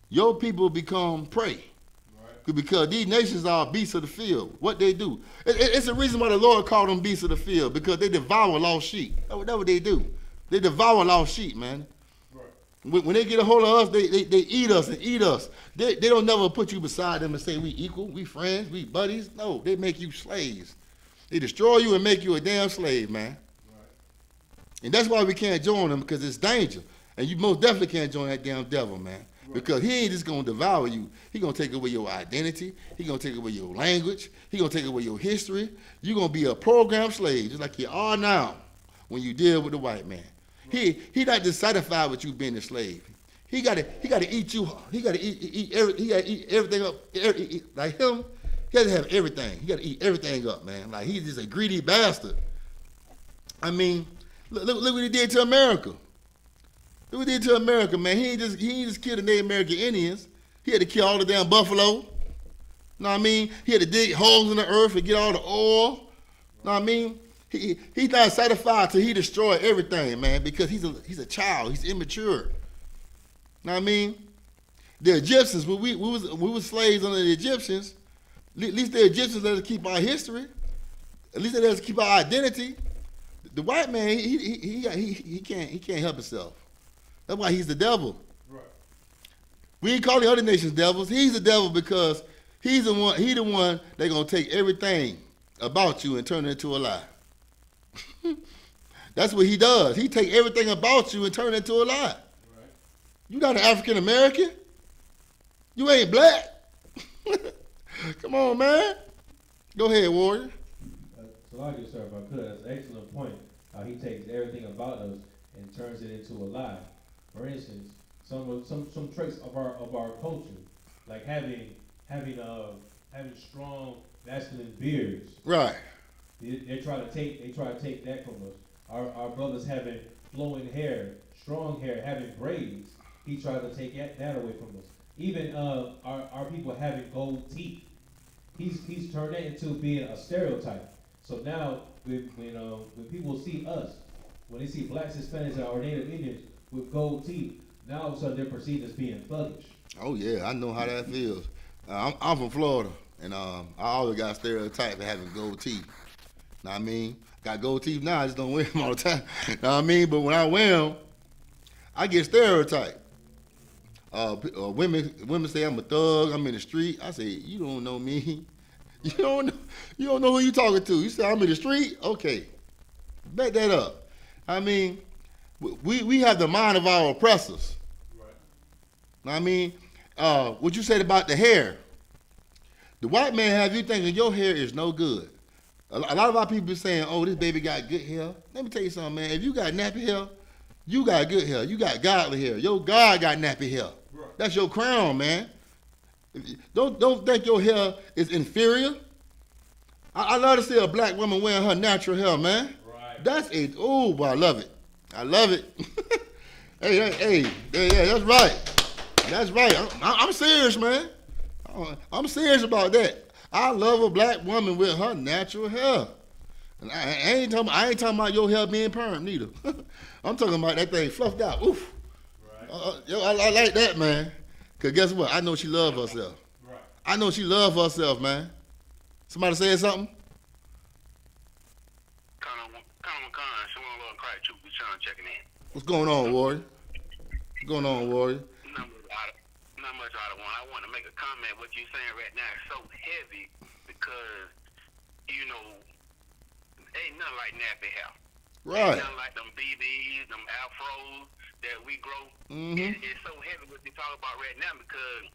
Your people become prey. Right. Because these nations are beasts of the field. What they do. It's the reason why the Lord called them beasts of the field, because they devour lost sheep. That's what they do. They devour lost sheep, man. Right. When they get a hold of us, they eat us and eat us. They don't never put you beside them and say we equal, we friends, we buddies. No, they make you slaves. They destroy you and make you a damn slave, man. And that's why we can't join them, because it's danger. And you most definitely can't join that damn devil, man. Right. Because he ain't just going to devour you. He going to take away your identity. He going to take away your language. He going to take away your history. You're going to be a programmed slave, just like you are now when you deal with the white man. Right. He not just satisfied with you being a slave. He got to eat you. He got to eat everything up. Like him, he got to have everything. He got to eat everything up, man. Like he's just a greedy bastard. I mean, Look what he did to America. Look what he did to America, man. He ain't just killed the Native American Indians. He had to kill all the damn buffalo. Know what I mean? He had to dig holes in the earth and get all the oil. Know what I mean? He's not satisfied till he destroy everything, man, because he's a child. He's immature. Know what I mean? The Egyptians, when we was slaves under the Egyptians, at least the Egyptians let us keep our history. At least they let us keep our identity. The white man, he can't help himself. That's why he's the devil. Right. We ain't calling other nations devils. He's the devil because he's the one. He the one they're gonna take everything about you and turn it into a lie. That's what he does. He take everything about you and turn it into a lie. Right. You not an African American. You ain't black. Come on, man. Go ahead, Warrior. So like you, sir, if I could, that's an excellent point. How he takes everything about us and turns it into a lie. For instance, some traits of our culture, like having strong masculine beards. Right. They try to take that from us. Our brothers having flowing hair, strong hair, having braids. He tried to take that away from us. Even our people having gold teeth. He's turned that into being a stereotype. So now when people see us, when they see blacks, Hispanics, or Native Indians with gold teeth, now all of a sudden they're perceived as being thuggish. Oh yeah, I know how that feels. I'm from Florida, and I always got a stereotype of having gold teeth. Know what I mean? Got gold teeth now, I just don't wear them all the time. Know what I mean? But when I wear them, I get stereotyped. Women say I'm a thug, I'm in the street. I say, you don't know me. You don't know who you talking to. You say I'm in the street? Okay. Back that up. I mean, we have the mind of our oppressors. Right. Know what I mean? What you said about the hair. The white man have you thinking your hair is no good. A lot of our people saying, oh, this baby got good hair. Let me tell you something, man. If you got nappy hair, you got good hair. You got godly hair. Your God got nappy hair. Right. That's your crown, man. Don't think your hair is inferior. I love to see a black woman wearing her natural hair, man. Right. That's it. Oh, boy, I love it. I love it. hey, that's right. That's right. I'm serious, man. I'm serious about that. I love a black woman with her natural hair. And I ain't talking about your hair being permed neither. I'm talking about that thing fluffed out. Oof. Right. I like that, man. Because guess what? I know she love herself. Right. I know she love herself, man. Somebody saying something? What's going on, Warrior? What's going on, Warrior? Not much out of one. I want to make a comment. What you're saying right now is so heavy because, ain't nothing like nappy hair. Right. Ain't nothing like them BBs, them afros that we grow. Mm-hmm. It's so heavy what you talk about right now because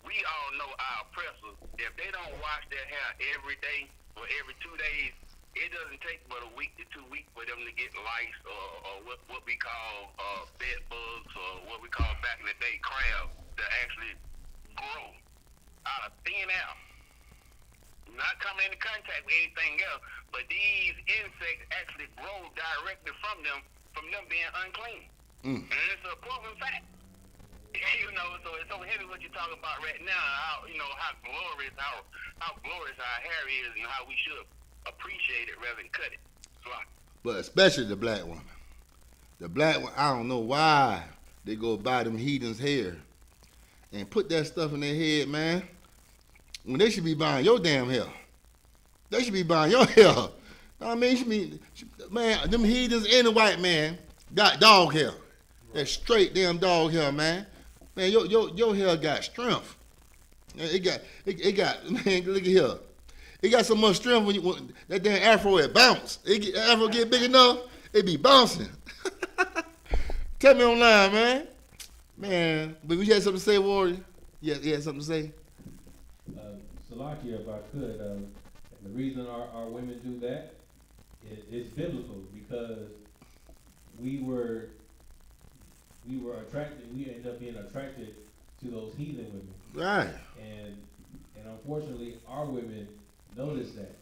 we all know our oppressors. If they don't wash their hair every day or every 2 days, it doesn't take but a week to 2 weeks for them to get lice or what we call bed bugs or what we call back in the day crabs to actually grow out of thin air. Not coming into contact with anything else, but these insects actually grow directly from them being unclean. And it's a proven fact. So it's so heavy what you're talking about right now, how glorious our hair is and how we should appreciate it rather than cut it. But especially the black woman. The black one, I don't know why they go buy them heathens' hair and put that stuff in their head, man, when they should be buying your damn hair. They should be buying your hair. I mean, man, them heathens and the white man got dog hair. That straight damn dog hair, man. Man, your hair got strength. It got, man, look at here. It got so much strength when that damn afro, it bounce. Afro get big enough, it be bouncing. Tell me online, man. Man, but you had something to say, Warrior? You had something to say? Salakia, if I could, the reason our women do that is biblical because we were attracted. We ended up being attracted to those heathen women. Right. And unfortunately, our women notice that,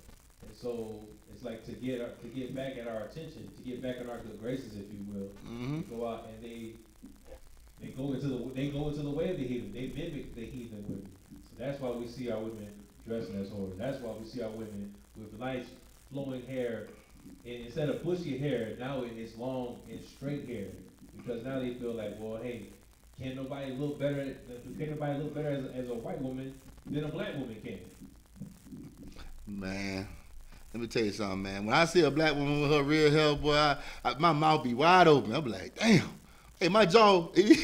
and so it's like to get back at our attention, to get back in our good graces, if you will. Mm-hmm. Go out and they go into the way of the heathen. They mimic the heathen women. So that's why we see our women dressing as whores. That's why we see our women with nice flowing hair, and instead of bushy hair, now it's long and straight hair because now they feel like, well, hey, can't nobody look better as a white woman than a black woman can. Man, let me tell you something, man. When I see a black woman with her real hair, boy, my mouth be wide open. I'm like, damn. Hey, my jaw, he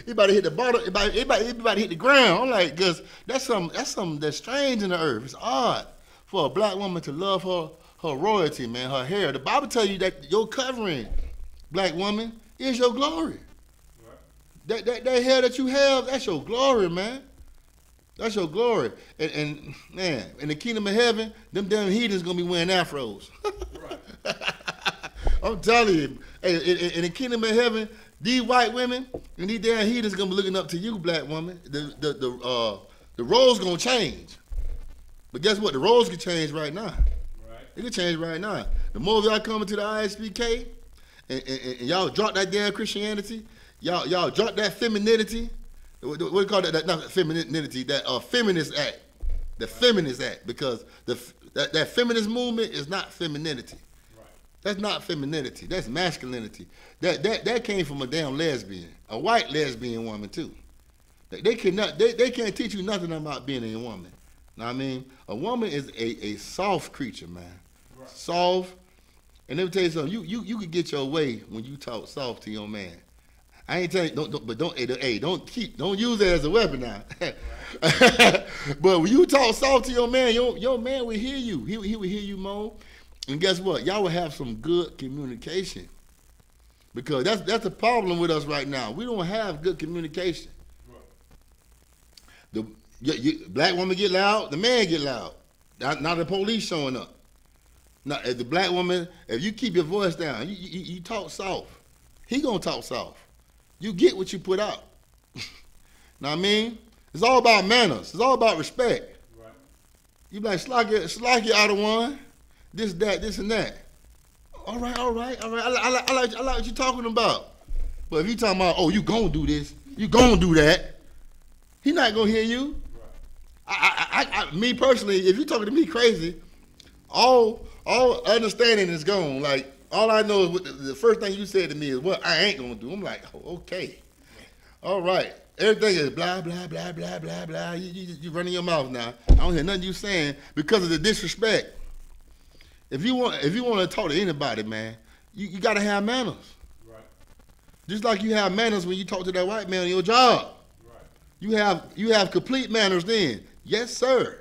about to hit the bottom. He about to hit the ground. I'm like, cause that's something that's strange in the earth. It's odd for a black woman to love her royalty, man, her hair. The Bible tells you that your covering, black woman, is your glory. Right. That hair that you have, that's your glory, man. That's your glory. And man, in the kingdom of heaven, them damn heathens gonna be wearing afros. Right. I'm telling you, hey, in the kingdom of heaven, these white women and these damn heathens gonna be looking up to you, black woman. The roles gonna change. But guess what? The roles can change right now. Right. It can change right now. The more of y'all coming to the I.S.U.P.K. and y'all drop that damn Christianity, y'all drop that femininity. What do you call that? Not femininity. That feminist act. The feminist act, because that feminist movement is not femininity. Right. That's not femininity. That's masculinity. That came from a damn lesbian, a white lesbian woman too. They can't teach you nothing about being a woman. Know what I mean? A woman is a soft creature, man. Right. Soft. And let me tell you something. You can get your way when you talk soft to your man. I ain't telling you, don't use that as a weapon now. But when you talk soft to your man will hear you. He will hear you more. And guess what? Y'all will have some good communication. Because that's the problem with us right now. We don't have good communication. Right. Black woman get loud, the man get loud. Now the police showing up. Now, as the black woman, if you keep your voice down, you talk soft, he gonna talk soft. You get what you put out. Know what I mean? It's all about manners. It's all about respect. Right. You be like, slack it out of one. This, that, this, and that. All right. I like what you're talking about. But if you talking about, oh, you gonna do this, you gonna do that, he not gonna hear you. Right. Me personally, if you talking to me crazy, all understanding is gone. Like, all I know is the first thing you said to me is what I ain't gonna do. I'm like, oh, okay, all right. Everything is blah blah blah blah blah blah. You running your mouth now. I don't hear nothing you saying because of the disrespect. If you want to talk to anybody, man, you gotta have manners. Right. Just like you have manners when you talk to that white man on your job. Right. You have complete manners then. Yes, sir.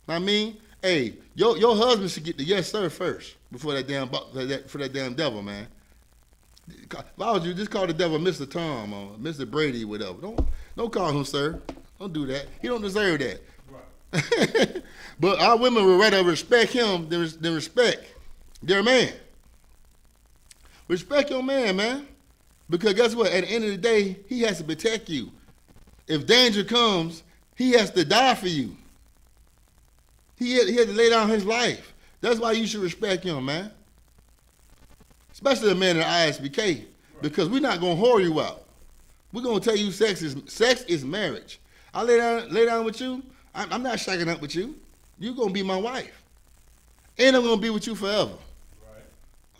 I mean, hey, your husband should get the yes sir first before that damn devil, man. If I was you, just call the devil Mr. Tom or Mr. Brady, whatever. Don't call him sir. Don't do that. He don't deserve that. Right. But our women would rather respect him than respect their man. Respect your man, man. Because guess what? At the end of the day, he has to protect you. If danger comes, he has to die for you. He had to lay down his life. That's why you should respect him, man. Especially a man in the I.S.U.P.K. Because we're not going to whore you out. We're going to tell you sex is marriage. I lay down with you. I'm not shacking up with you. You're going to be my wife. And I'm going to be with you forever. Right.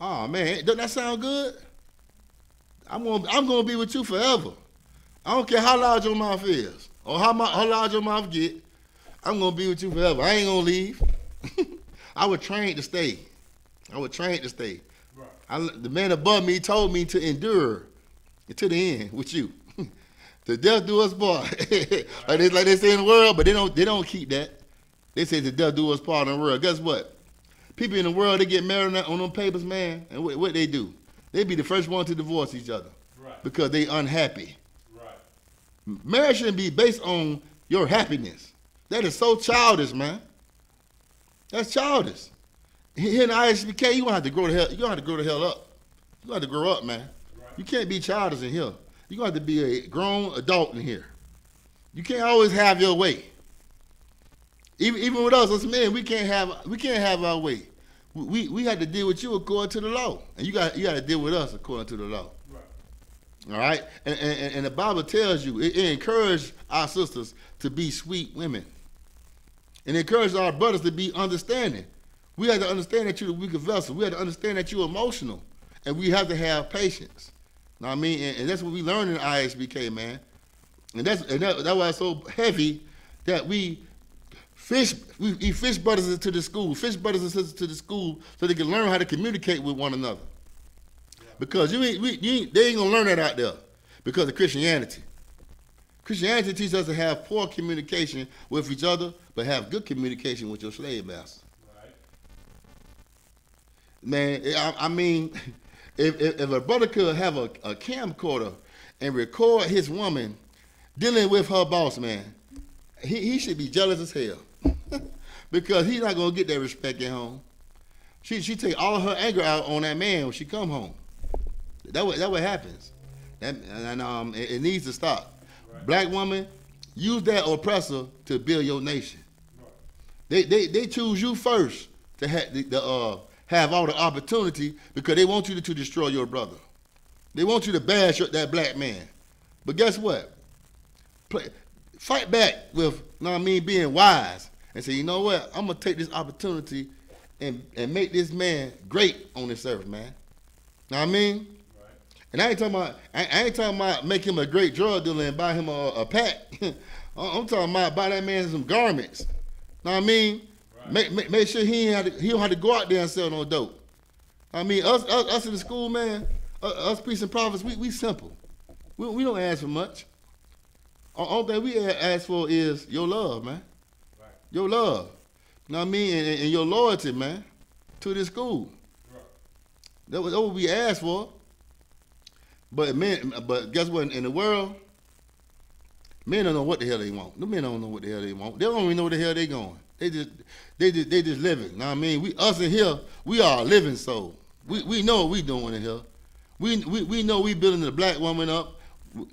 Oh, man. Doesn't that sound good? I'm going to be with you forever. I don't care how loud your mouth is or how loud your mouth get. I'm going to be with you forever. I ain't going to leave. I was trained to stay. Right. The man above me told me to endure to the end with you. The death do us part. like they say in the world, but they don't keep that. They say the death do us part in the world. Guess what? People in the world, they get married on them papers, man, and what they do? They be the first one to divorce each other. Right. Because they unhappy. Right. Marriage shouldn't be based on your happiness. That is so childish, man. That's childish. Here in the I.S.U.P.K, you gonna have to grow the hell. You gonna have to grow the hell up. You gonna have to grow up, man. Right. You can't be childish in here. You gonna have to be a grown adult in here. You can't always have your way. Even with us men, we can't have our way. We have to deal with you according to the law, and you got to deal with us according to the law. Right. All right, and the Bible tells you it encourages our sisters to be sweet women, and it encourages our brothers to be understanding. We have to understand that you're the weaker vessel. We have to understand that you're emotional, and we have to have patience. Know what I mean? And that's what we learn in I.S.U.P.K, man. And that's why it's so heavy that we fish brothers into the school, fish brothers and sisters to the school so they can learn how to communicate with one another. Yeah. Because they ain't gonna learn that out there because of Christianity. Christianity teaches us to have poor communication with each other, but have good communication with your slave master. Right. Man, I mean, if a brother could have a camcorder and record his woman dealing with her boss, man, he should be jealous as hell. Because he's not going to get that respect at home. She take all of her anger out on that man when she come home. That what happens. It needs to stop. Right. Black woman, use that oppressor to build your nation. Right. They choose you first to have all the opportunity because they want you to destroy your brother. They want you to bash that black man. But guess what? Fight back with, being wise and say, you know what? I'm gonna take this opportunity and make this man great on this earth, man. Know what I mean? And I ain't talking about make him a great drug dealer and buy him a pack. I'm talking about buy that man some garments. Know what I mean? Right. Make sure he don't have to go out there and sell no dope. I mean, us in the school, man, us priests and prophets, we simple. We don't ask for much. All that we ask for is your love, man. Right. Your love. You know what I mean? And your loyalty, man, to this school. Right. That what we ask for. But guess what? In the world, men don't know what the hell they want. The men don't know what the hell they want. They don't even know where the hell they going. They just living. You know what I mean? Us in here, we are a living soul. We know what we doing in here. We know we building the black woman up,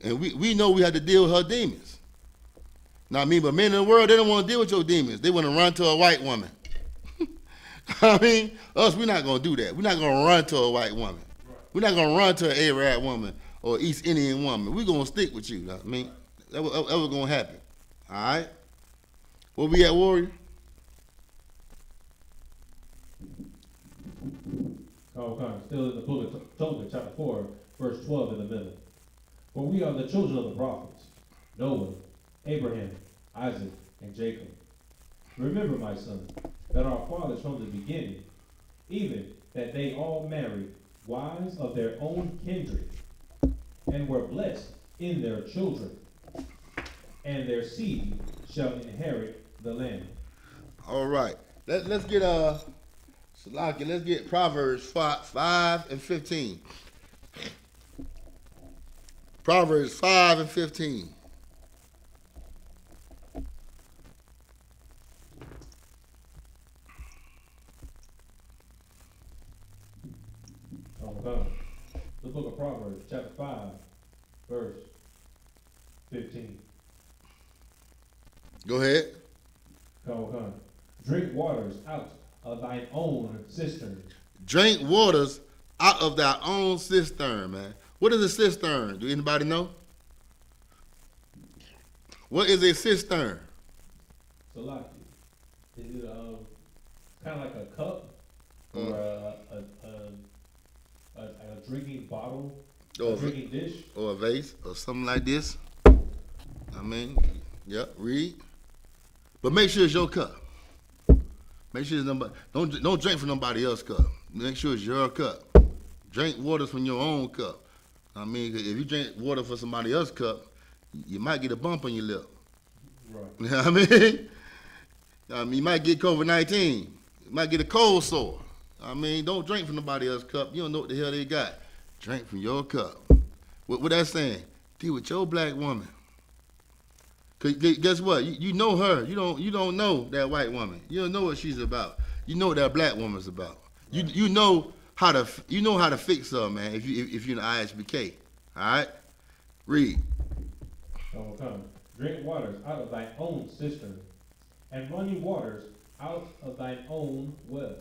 and we know we have to deal with her demons. Know what I mean? But men in the world, they don't want to deal with your demons. They want to run to a white woman. I mean, us, we're not going to do that. We're not going to run to a white woman. We're not going to run to an Arab woman or East Indian woman. We're going to stick with you. Know what I mean? That was going to happen. All right? Where we at, Warrior? Still in the book of Tobit, chapter 4, verse 12 in the middle. For we are the children of the prophets, Noah, Abraham, Isaac, and Jacob. Remember, my son, that our fathers from the beginning, even that they all married wives of their own kindred, and were blessed in their children, and their seed shall inherit the land. All right. Let's get Salaki, let's get Proverbs 5 and 15. Proverbs 5 and 15. The book of Proverbs, chapter 5, verse 15. Go ahead. Drink waters out of thine own cistern. Drink waters out of thy own cistern, man. What is a cistern? Do anybody know? What is a cistern? Salaki. Is it kind of like a cup or a drinking bottle, or a drinking dish? Or a vase or something like this? I mean, yep, read. But make sure it's your cup. Make sure it's nobody, don't drink from nobody else's cup. Make sure it's your cup. Drink water from your own cup. I mean, if you drink water from somebody else's cup, you might get a bump on your lip. Right. You know what I mean? You might get COVID-19. You might get a cold sore. I mean, don't drink from nobody else's cup. You don't know what the hell they got. Drink from your cup. What that's saying? Deal with your black woman. Cause guess what? You know her. You don't know that white woman. You don't know what she's about. You know what that black woman's about. Right. You know how to fix her, man. If you're in the I.S.U.P.K. All right. Read. Drink waters out of thine own cistern, and running waters out of thine own well.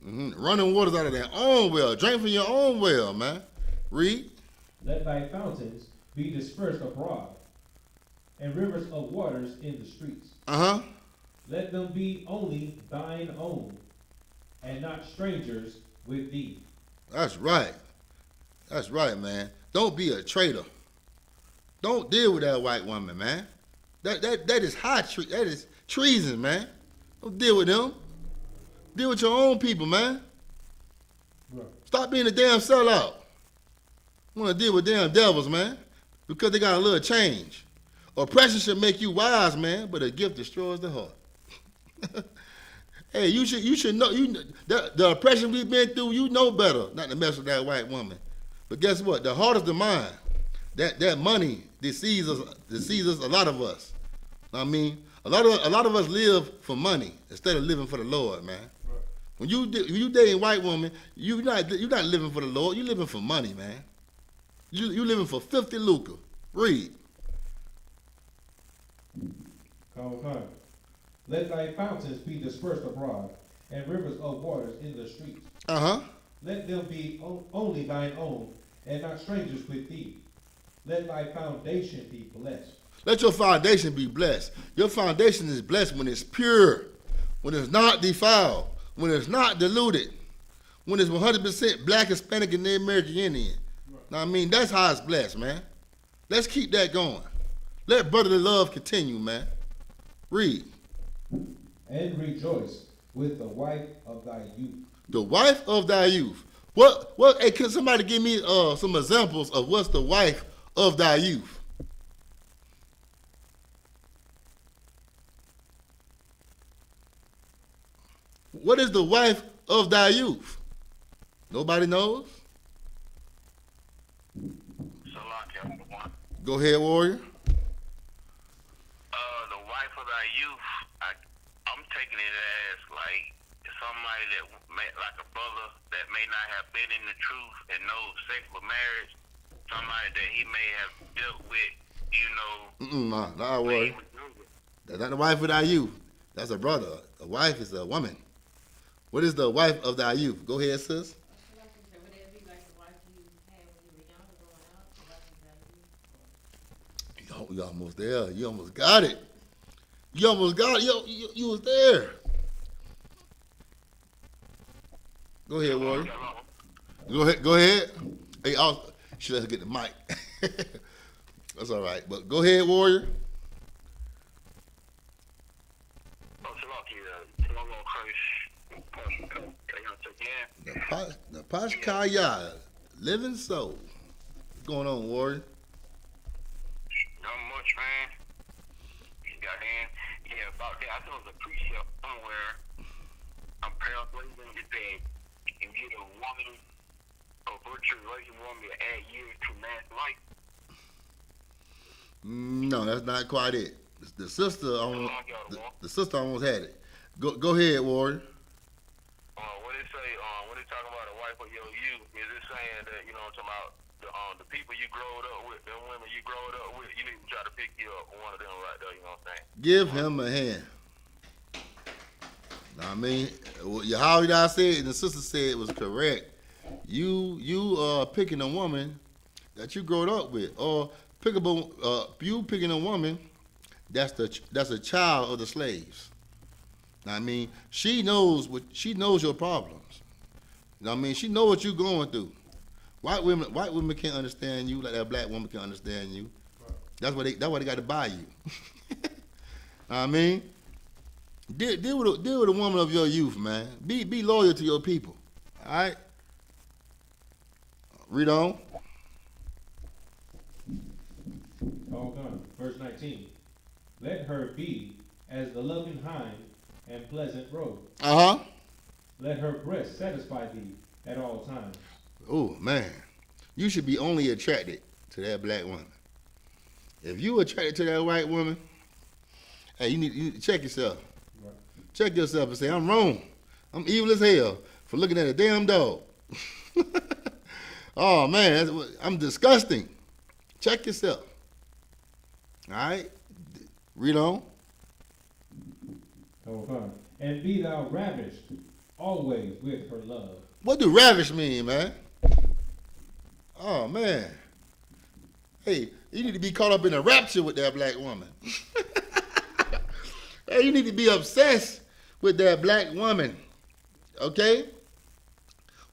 Mm-hmm. Running waters out of their own well. Drink from your own well, man. Read. Let thy fountains be dispersed abroad, and rivers of waters in the streets. Let them be only thine own, and not strangers with thee. That's right. That's right, man. Don't be a traitor. Don't deal with that white woman, man. That is that is treason, man. Don't deal with them. Deal with your own people, man. Right. Stop being a damn sellout. Want to deal with damn devils, man, because they got a little change. Oppression should make you wise, man, but a gift destroys the heart. Hey, you should know the oppression we've been through. You know better not to mess with that white woman. But guess what? The heart is the mind. That money deceives us. A lot of us. I mean, a lot of us live for money instead of living for the Lord, man. Right. When you dating a white woman, you're not living for the Lord. You're living for money, man. You living for 50 lucre. Read. Come. Let thy fountains be dispersed abroad, and rivers of waters in the streets. Let them be only thine own, and not strangers with thee. Let thy foundation be blessed. Let your foundation be blessed. Your foundation is blessed when it's pure, when it's not defiled, when it's not diluted, when it's 100% black, Hispanic, and American Indian. Right. Now, I mean, that's how it's blessed, man. Let's keep that going. Let brotherly love continue, man. Read. And rejoice with the wife of thy youth. The wife of thy youth. Hey, can somebody give me some examples of what's the wife of thy youth? What is the wife of thy youth? Nobody knows? Go ahead, warrior. The wife of thy youth, I'm taking it as like somebody that like a brother that may not have been in the truth and knows sacred marriage, somebody that he may have dealt with, Nah, warrior. That's not the wife of thy youth. That's a brother. A wife is a woman. What is the wife of thy youth? Go ahead, sis. You almost there. You almost got it. You was there. Go ahead, warrior. Go ahead. Hey, she let her get the mic. That's all right. But go ahead, warrior. The Pashkaya, living soul. What's going on, warrior? Not much, man. You got in. Yeah, about that. I thought it was a precept somewhere. I'm paraphrasing it that if you get a woman, a virtuous relation woman, to add years to man's life. No, that's not quite it. The sister almost had it. Go ahead, warrior. What it say? When they talking about the wife of your youth, is it saying that talking about the people you growed up with, them women you growed up with, you need to try to pick you up one of them right there. You know what I'm saying? Give him a hand. I mean, how I said, and the sister said it was correct. You picking a woman that you growed up with, or you picking a woman that's a child of the slaves. I mean, she knows your problems. I mean, she knows what you're going through. White women can't understand you like that black woman can understand you. That's why they got to buy you. I mean, deal with a woman of your youth, man. Be loyal to your people. All right. Read on. All done. Verse 19. Let her be as the loving hind and pleasant roe. Let her breast satisfy thee at all times. Oh, man. You should be only attracted to that black woman. If you attracted to that white woman, hey, you need to check yourself. Right. Check yourself and say, I'm wrong. I'm evil as hell for looking at a damn dog. Oh, man, I'm disgusting. Check yourself. All right? Read on. Okay. And be thou ravished always with her love. What do ravish mean, man? Oh, man. Hey, you need to be caught up in a rapture with that black woman. Hey, you need to be obsessed with that black woman. Okay?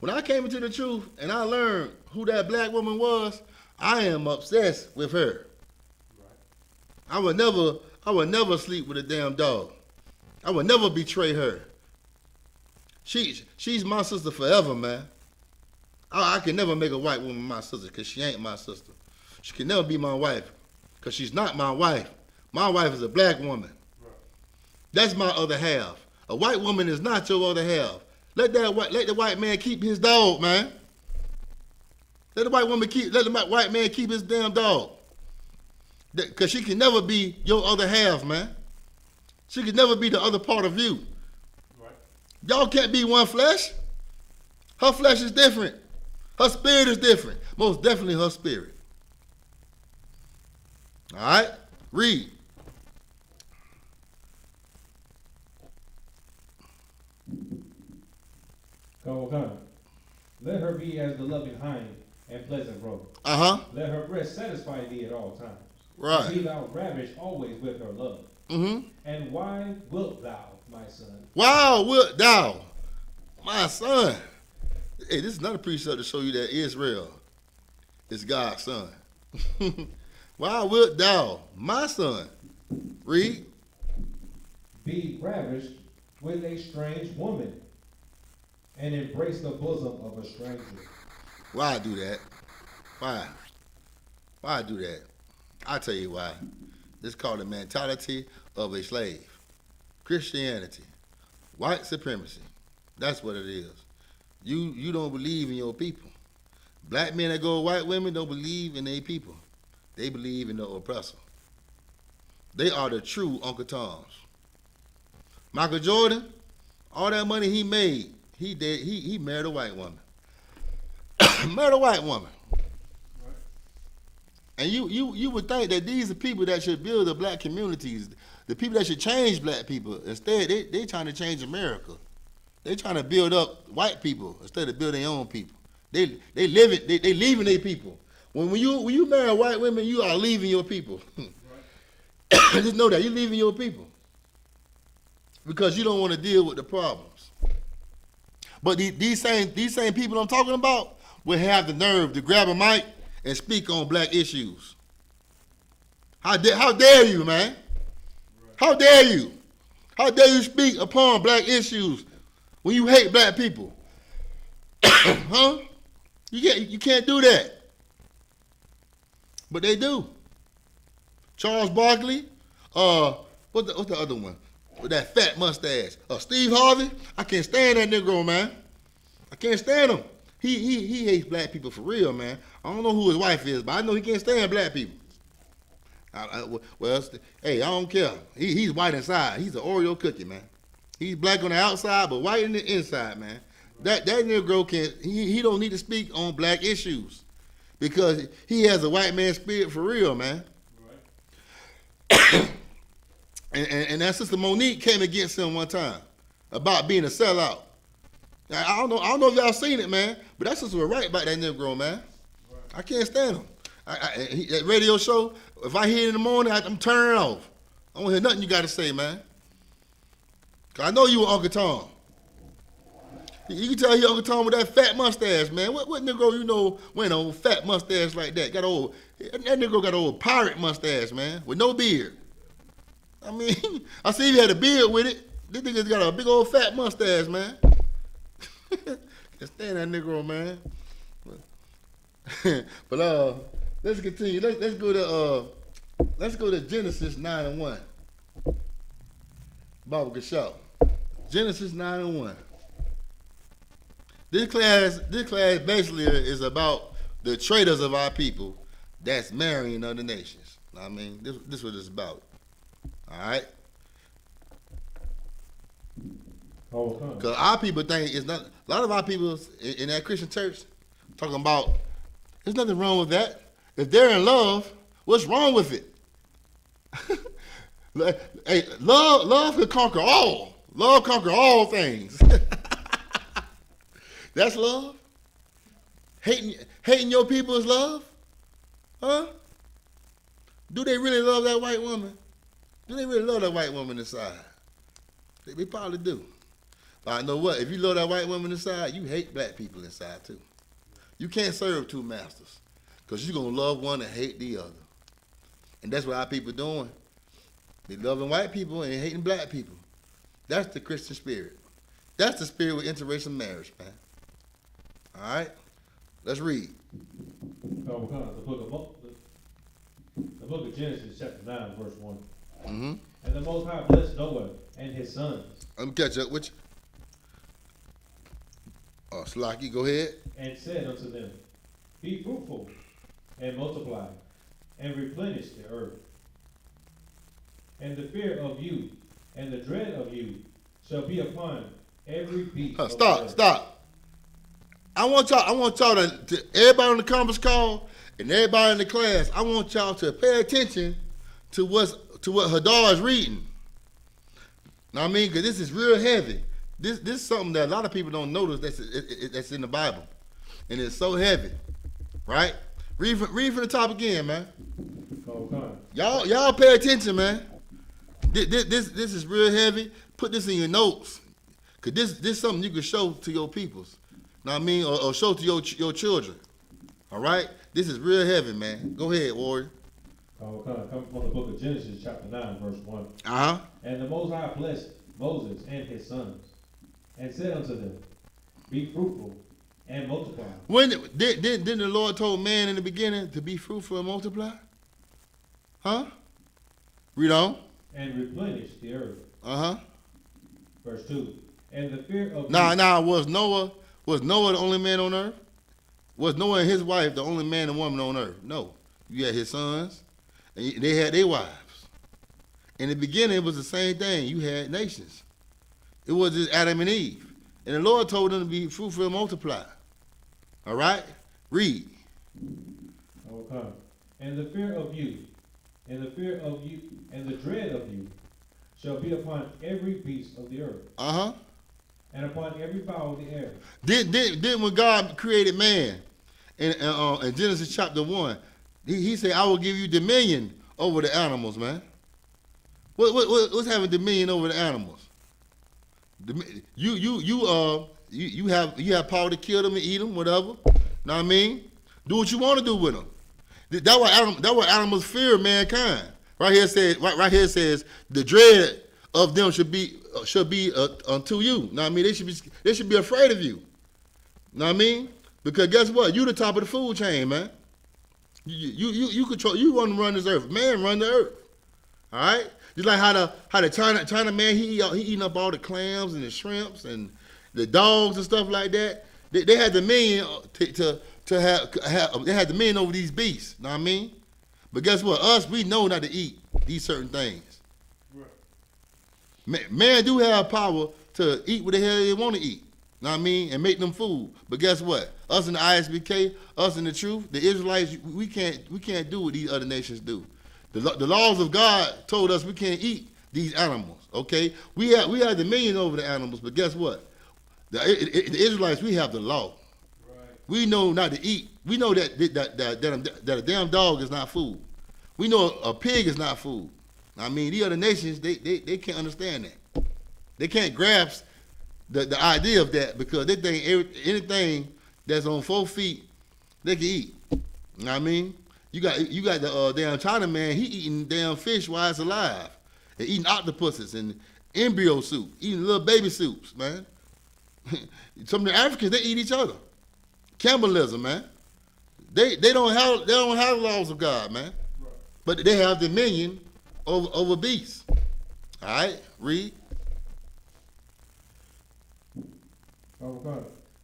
When I came into the truth and I learned who that black woman was, I am obsessed with her. I would never sleep with a damn dog. I would never betray her. She's my sister forever, man. I can never make a white woman my sister because she ain't my sister. She can never be my wife Because she's not my wife. My wife is a black woman. Right. That's my other half. A white woman is not your other half. Let the white man keep his dog, man. Let the white man keep his damn dog. Because she can never be your other half, man. She can never be the other part of you. Right. Y'all can't be one flesh. Her flesh is different. Her spirit is different. Most definitely her spirit. All right? Read. Go on. Let her be as the loving hind and pleasant roe. Let her breast satisfy thee at all times. Right. Be thou ravished always with her love. And why wilt thou, my son? Why wilt thou, my son? Hey, this is another precept to show you that Israel is God's son. Why wilt thou, my son? Read. Be ravished with a strange woman and embrace the bosom of a stranger. Why do that? Why do that? I'll tell you why. This is called the mentality of a slave. Christianity. White supremacy. That's what it is. You don't believe in your people. Black men that go with white women don't believe in their people. They believe in the oppressor. They are the true Uncle Toms. Michael Jordan, all that money he made, he married a white woman. Married a white woman. Right. And you would think that these are people that should build the black communities, the people that should change black people. Instead, they trying to change America. They trying to build up white people instead of building their own people. They leaving their people. When you marry white women, you are leaving your people. Right. Just know that you're leaving your people because you don't want to deal with the problems. But these same people I'm talking about will have the nerve to grab a mic and speak on black issues. How dare you, man? Right. How dare you? How dare you speak upon black issues when you hate black people? Huh? You can't do that. But they do. Charles Barkley, what's the other one? With that fat mustache. Steve Harvey, I can't stand that Negro, man. I can't stand him. He hates black people for real, man. I don't know who his wife is, but I know he can't stand black people. Hey, I don't care. He's white inside. He's an Oreo cookie, man. He's black on the outside, but white in the inside, man. That Negro he don't need to speak on black issues because he has a white man spirit for real, man. Right. And that Sister Monique came against him one time about being a sellout. Now, I don't know if y'all seen it, man, but that sister was right about that Negro, man. Right. I can't stand him. That radio show, if I hear it in the morning, I'm turning off. I don't hear nothing you got to say, man. Cause I know you were Uncle Tom. You can tell he Uncle Tom with that fat mustache, man. What Negro you know went on fat mustache like that? That Negro got an old pirate mustache, man, with no beard. I mean, I see he had a beard with it. This nigga's got a big old fat mustache, man. Can't stand that Negro, man. But let's continue. Let's go to Genesis 9:1. Baba Gashaw. Genesis 9:1. This class basically is about the traitors of our people that's marrying other nations. I mean, this is what it's about. All right? Because our people think it's not, a lot of our people in that Christian church talking about, there's nothing wrong with that. If they're in love, what's wrong with it? Hey, love can conquer all. Love conquer all things. That's love? Hating your people is love? Huh? Do they really love that white woman? Do they really love that white woman inside? They probably do. But I know what? If you love that white woman inside, you hate black people inside too. You can't serve two masters because you're going to love one and hate the other. And that's what our people doing. They loving white people and hating black people. That's the Christian spirit. That's the spirit with interracial marriage, man. All right? Let's read. The The book of Genesis, chapter 9, verse 1. Mm-hmm. And the Most High blessed Noah and his sons. Let me catch up with you. Slacky, go ahead. And said unto them, be fruitful, and multiply, and replenish the earth. And the fear of you, and the dread of you, shall be upon every beast. Stop. I want y'all to everybody on the conference call and everybody in the class, I want y'all to pay attention to what Hadar is reading. Know what I mean? Because this is real heavy. This is something that a lot of people don't notice that's in the Bible. And it's so heavy. Right? Read from the top again, man. Y'all pay attention, man. This is real heavy. Put this in your notes. Because this is something you can show to your peoples. Know what I mean? Or show to your children. All right? This is real heavy, man. Go ahead, Warrior. Come from the book of Genesis, chapter 9, verse 1. Uh-huh. And the Most High blessed Moses and his sons, and said unto them, be fruitful and multiply. Didn't the Lord told man in the beginning to be fruitful and multiply? Huh? Read on. And replenish the earth. Uh-huh. Verse 2. And the fear of was Noah the only man on earth? Was Noah and his wife the only man and woman on earth? No. You had his sons, and they had their wives. In the beginning, it was the same thing. You had nations. It was just Adam and Eve. And the Lord told them to be fruitful and multiply. All right? Read. Okay. And the fear of you, and the fear of you, and the dread of you shall be upon every beast of the earth. Uh-huh. And upon every fowl of the air. Then when God created man in Genesis chapter 1, he said, I will give you dominion over the animals, man. What's having dominion over the animals? You have power to kill them and eat them, whatever. Know what I mean? Do what you want to do with them. That's why animals fear mankind. Right here it says the dread of them should be unto you. Know what I mean? They should be afraid of you. Know what I mean? Because guess what? You the top of the food chain, man. You control. You want to run this earth. Man, run the earth. All right. Just like how the China man he eating up all the clams and the shrimps and the dogs and stuff like that. They had dominion to have they had dominion over these beasts. Know what I mean? But guess what? Us, we know not to eat these certain things. Right. Man do have power to eat what the hell they want to eat. Know what I mean? And make them food. But guess what? Us in the I.S.U.P.K, us in the truth, the Israelites, we can't do what these other nations do. The laws of God told us we can't eat these animals. Okay, we have dominion over the animals, but guess what? The Israelites, we have the law. Right. We know not to eat. We know that a damn dog is not food. We know a pig is not food. I mean, the other nations they can't understand that. They can't grasp the idea of that because they think anything that's on 4 feet they can eat. You know what I mean? You got the damn China man, he eating damn fish while it's alive. And eating octopuses and embryo soup, eating little baby soups, man. Some of the Africans, they eat each other. Cannibalism, man. They don't have the laws of God, man. Right. But they have dominion over beasts. All right, read. Okay.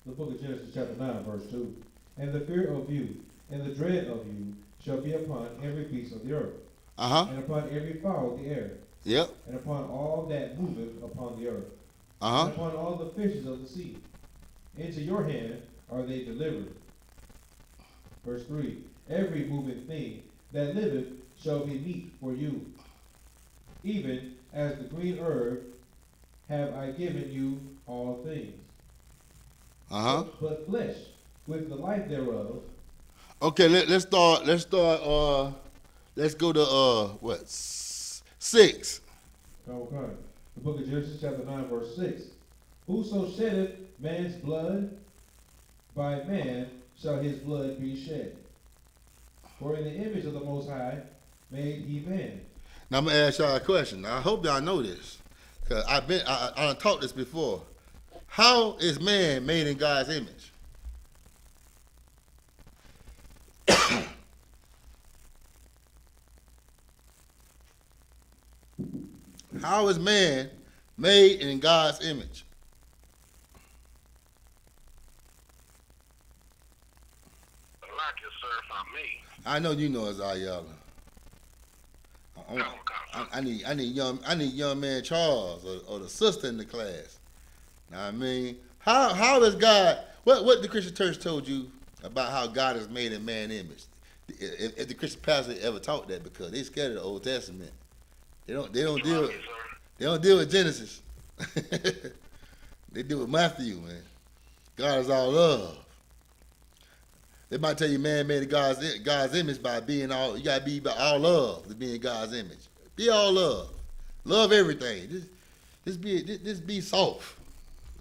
The book of Genesis chapter 9, verse 2. And the fear of you and the dread of you shall be upon every beast of the earth. Uh-huh. And upon every fowl of the air. Yep. And upon all that moveth upon the earth. Uh-huh. And upon all the fishes of the sea. Into your hand are they delivered. Verse 3. Every moving thing that liveth shall be meat for you. Even as the green herb have I given you all things. Uh-huh. But flesh with the life thereof. Okay, let's start. Let's go to 6. Okay. The book of Genesis chapter 9, verse 6. Whoso sheddeth man's blood, by man shall his blood be shed. For in the image of the Most High made he man. Now I'm gonna ask y'all a question. Now, I hope y'all know this, cause I taught this before. How is man made in God's image? How is man made in God's image? Like it, sir, if I'm me. I know you know it's Ayala. I need young man Charles or the sister in the class. Now I mean, how is God? What the Christian church told you about how God is made in man image? If the Christian pastor ever taught that, because they scared of the Old Testament, they don't deal with Genesis. They deal with Matthew, man. God is all love. They might tell you man made in God's image by being all, you gotta be all love to be in God's image. Be all love. Love everything. Just be soft.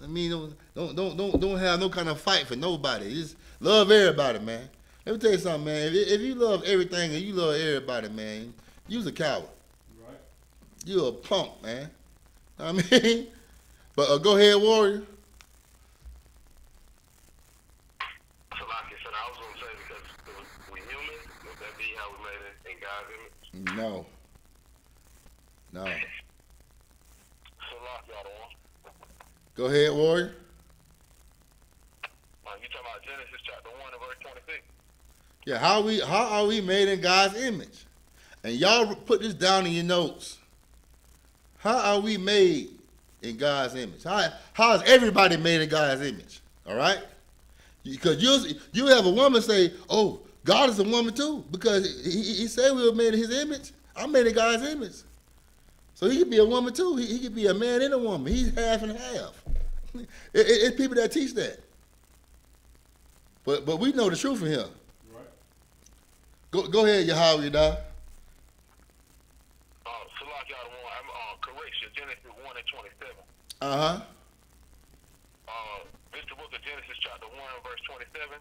I mean, don't have no kind of fight for nobody. Just love everybody, man. Let me tell you something, man. If you love everything and you love everybody, man, you's a coward. Right. You a punk, man. I mean, but go ahead, warrior. So like I said, I was gonna say because we human, would that be how we made it in God's image? No. So like y'all the one. Go ahead, warrior. You talking about Genesis chapter 1 and verse 26? Yeah, how are we made in God's image? And y'all put this down in your notes. How are we made in God's image? How is everybody made in God's image? All right? Because you have a woman say, oh, God is a woman too. Because he said we were made in his image. I'm made in God's image. So he could be a woman too. He could be a man and a woman. He's half and half. It's people that teach that. But we know the truth from him. Right. Go ahead, Yahanna. So like y'all the one, I'm correction, Genesis 1 and 27. Uh-huh. This the book of Genesis chapter 1 and verse 27.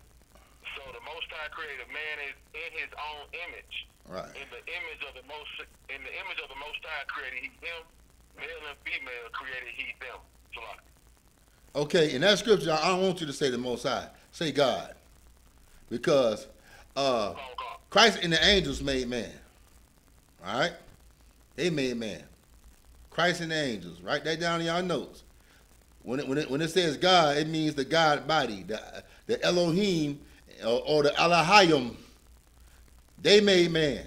So the Most High created man is in his own image. Right. In the image of the Most High created he him, male and female created he them. So like. Okay, in that scripture, I don't want you to say the Most High. Say God. Because Christ and the angels made man. All right? They made man. Christ and the angels. Write that down in your notes. When it says God, it means the God body, the Elohim or the Elohim. They made man.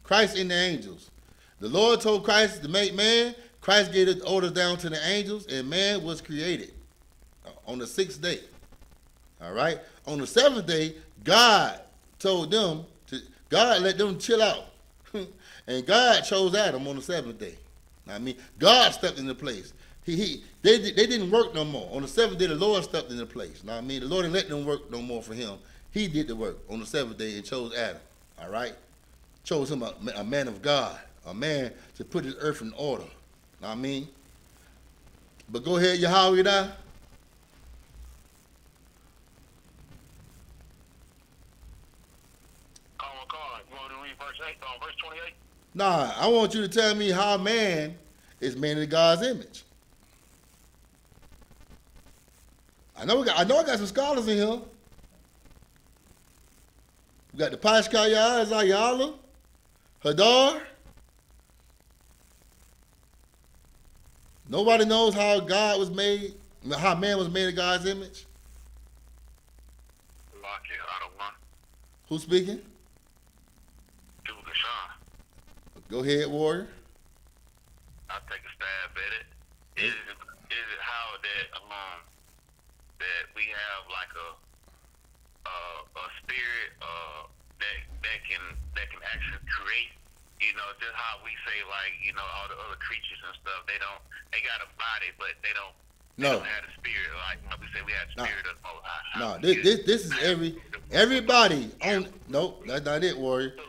Christ and the angels. The Lord told Christ to make man. Christ gave the orders down to the angels, and man was created on the 6th day. All right? On the 7th day, God told them God let them chill out. And God chose Adam on the 7th day. I mean, God stepped into place. They didn't work no more. On the 7th day, the Lord stepped into place. Now, I mean, the Lord didn't let them work no more for him. He did the work on the 7th day and chose Adam. All right? Chose him a man of God, a man to put his earth in order. Now, I mean, but go ahead, Yahanna. You want to read verse 28? Nah, I want you to tell me how man is made in God's image. I know I got some scholars in here. We got the Pashkaya, Isaiah, Hadar. Nobody knows how God was made, how man was made in God's image. Lock it, I don't want. Who's speaking? Go ahead, warrior. I'll take a stab at it. Is it how that we have like a spirit that can actually create? You know, just how we say like, you know, all the other creatures and stuff, they got a body, but they don't have the spirit. Like we say we have the spirit of the Most High. No, this is everybody on. Nope, that's not it, warrior.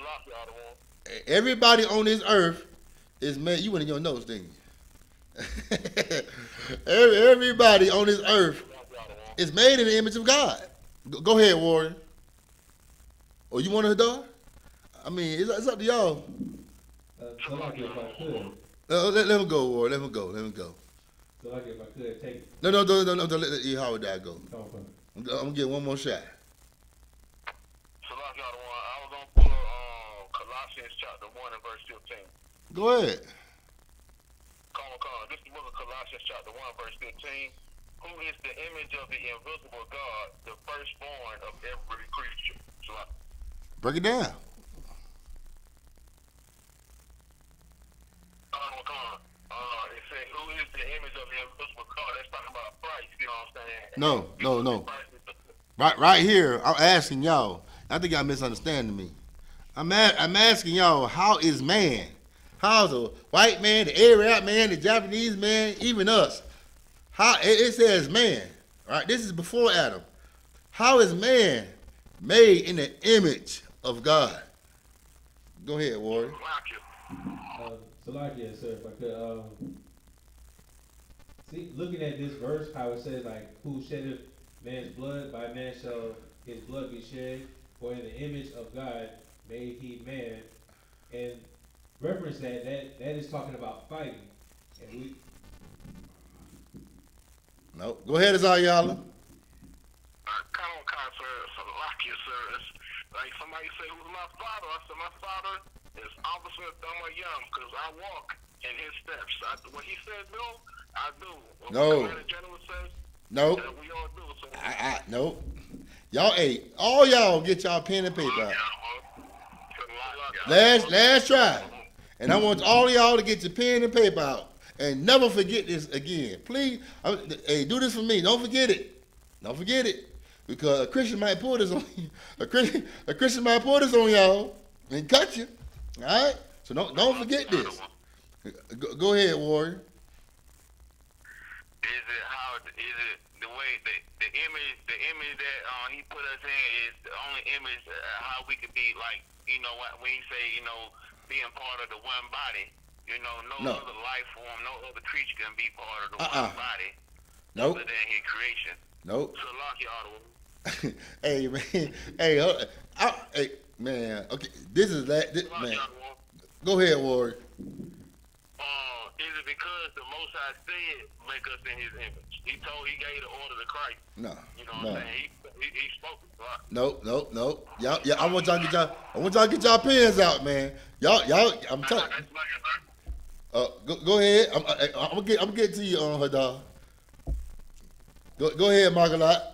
Everybody on this earth is made. You went in your notes, didn't you? Everybody on this earth is made in the image of God. Go ahead, warrior. Or you want to Hadar? I mean, it's up to y'all. So like if I could. Let him go, warrior. Let him go. So like if I could take. No. Don't let Yahanna go. I'm gonna get one more shot. So like y'all the one, I was gonna pull Colossians chapter 1 and verse 15. Go ahead. This is the book of Colossians chapter 1, verse 15. Who is the image of the invisible God, the firstborn of every creature? So, break it down. It says, who is the image of the invisible God? That's talking about Christ, you know what I'm saying? No. Right here, I'm asking y'all. I think y'all misunderstanding me. I'm asking y'all, how is man? How's the white man, the Arab man, the Japanese man, even us? How it says man, right? This is before Adam. How is man made in the image of God? Go ahead, Warrior. Salakia, sir, if I could, see, looking at this verse, how it says, like, who sheddeth man's blood, by man shall his blood be shed, for in the image of God made he man, and reference that is talking about fighting, and we... No, go ahead, Isaiah. Come on, Salakia, sir. It's like somebody say, who's my father? I said, my father is Officer Thumma Young, because I walk in his steps. What he said do, I do. What the gentleman says, no. We all do. So no. Y'all, hey, all y'all get y'all pen and paper out. Last try. And I want all of y'all to get your pen and paper out. And never forget this again. Please, hey, do this for me. Don't forget it. Don't forget it. Because a Christian might pull this on you. A Christian might pull this on y'all and cut you. All right? So don't forget this. Go ahead, Warrior. Is it the way the image that he put us in is the only image how we could be like, you know, when you say, you know, being part of the one body, you know, no other life form, no other creature can be part of the one body. Nope. Other than his creation. Nope. So lock y'all. Hey man, hey man. Okay, this is that. Man, go ahead, Warrior. Is it because the Most High said make us in His image? He gave the order to Christ. No. You know what I'm saying? He spoke it. Right? Nope. Y'all, I want y'all to get y'all pens out, man. Y'all. I'm telling. Go ahead. I'm gonna get to you on Hadar. Go ahead, Margalat.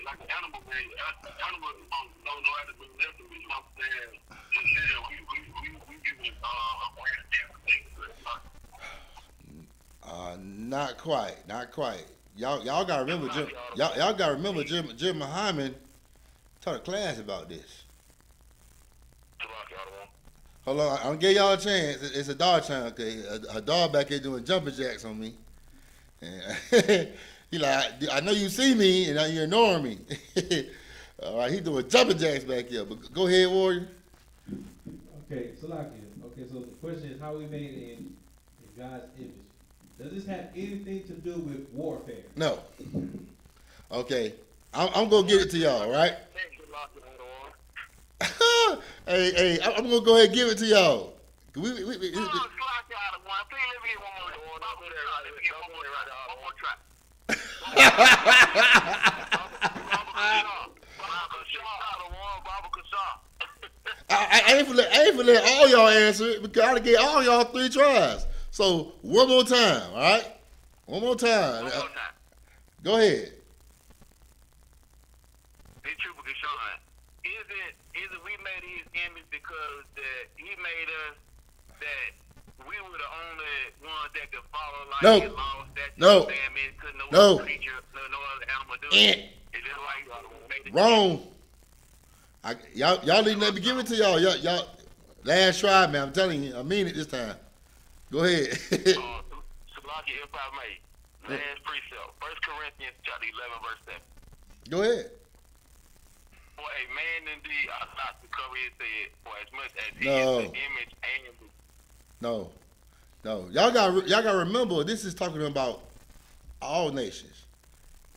Like an animal, man. Animals don't know how to do nothing, you know what I'm saying? And yeah, we give it Not quite. Y'all gotta remember y'all gotta remember Jim Muhammad taught a class about this. Hold on, I'm gonna give y'all a chance. It's a dog channel, okay? A dog back here doing jumping jacks on me. And he like, I know you see me and you're ignoring me. All right, he doing jumping jacks back here. But go ahead, Warrior. Okay, Salakia. Okay, so the question is, how we made in God's image? Does this have anything to do with warfare? No. Okay, I'm gonna get it to y'all, right? Hey, I'm gonna go ahead and give it to y'all. I ain't for let all y'all answer it because I gotta get all y'all 3 tries. So one more time, all right? One more time. Go ahead. Is it we made his image because that he made us that we were the only ones that could follow like his laws, no other creature, no other animal do it? Is it like wrong? Y'all didn't let me give it to y'all. Y'all last try, man. I'm telling you, I mean it this time. Go ahead. Salakia, if I may, last precept, 1 Corinthians chapter 11, verse 7. Go ahead. For a man indeed ought not to cover his head, for as much as he is the image and No. Y'all gotta remember, this is talking about all nations.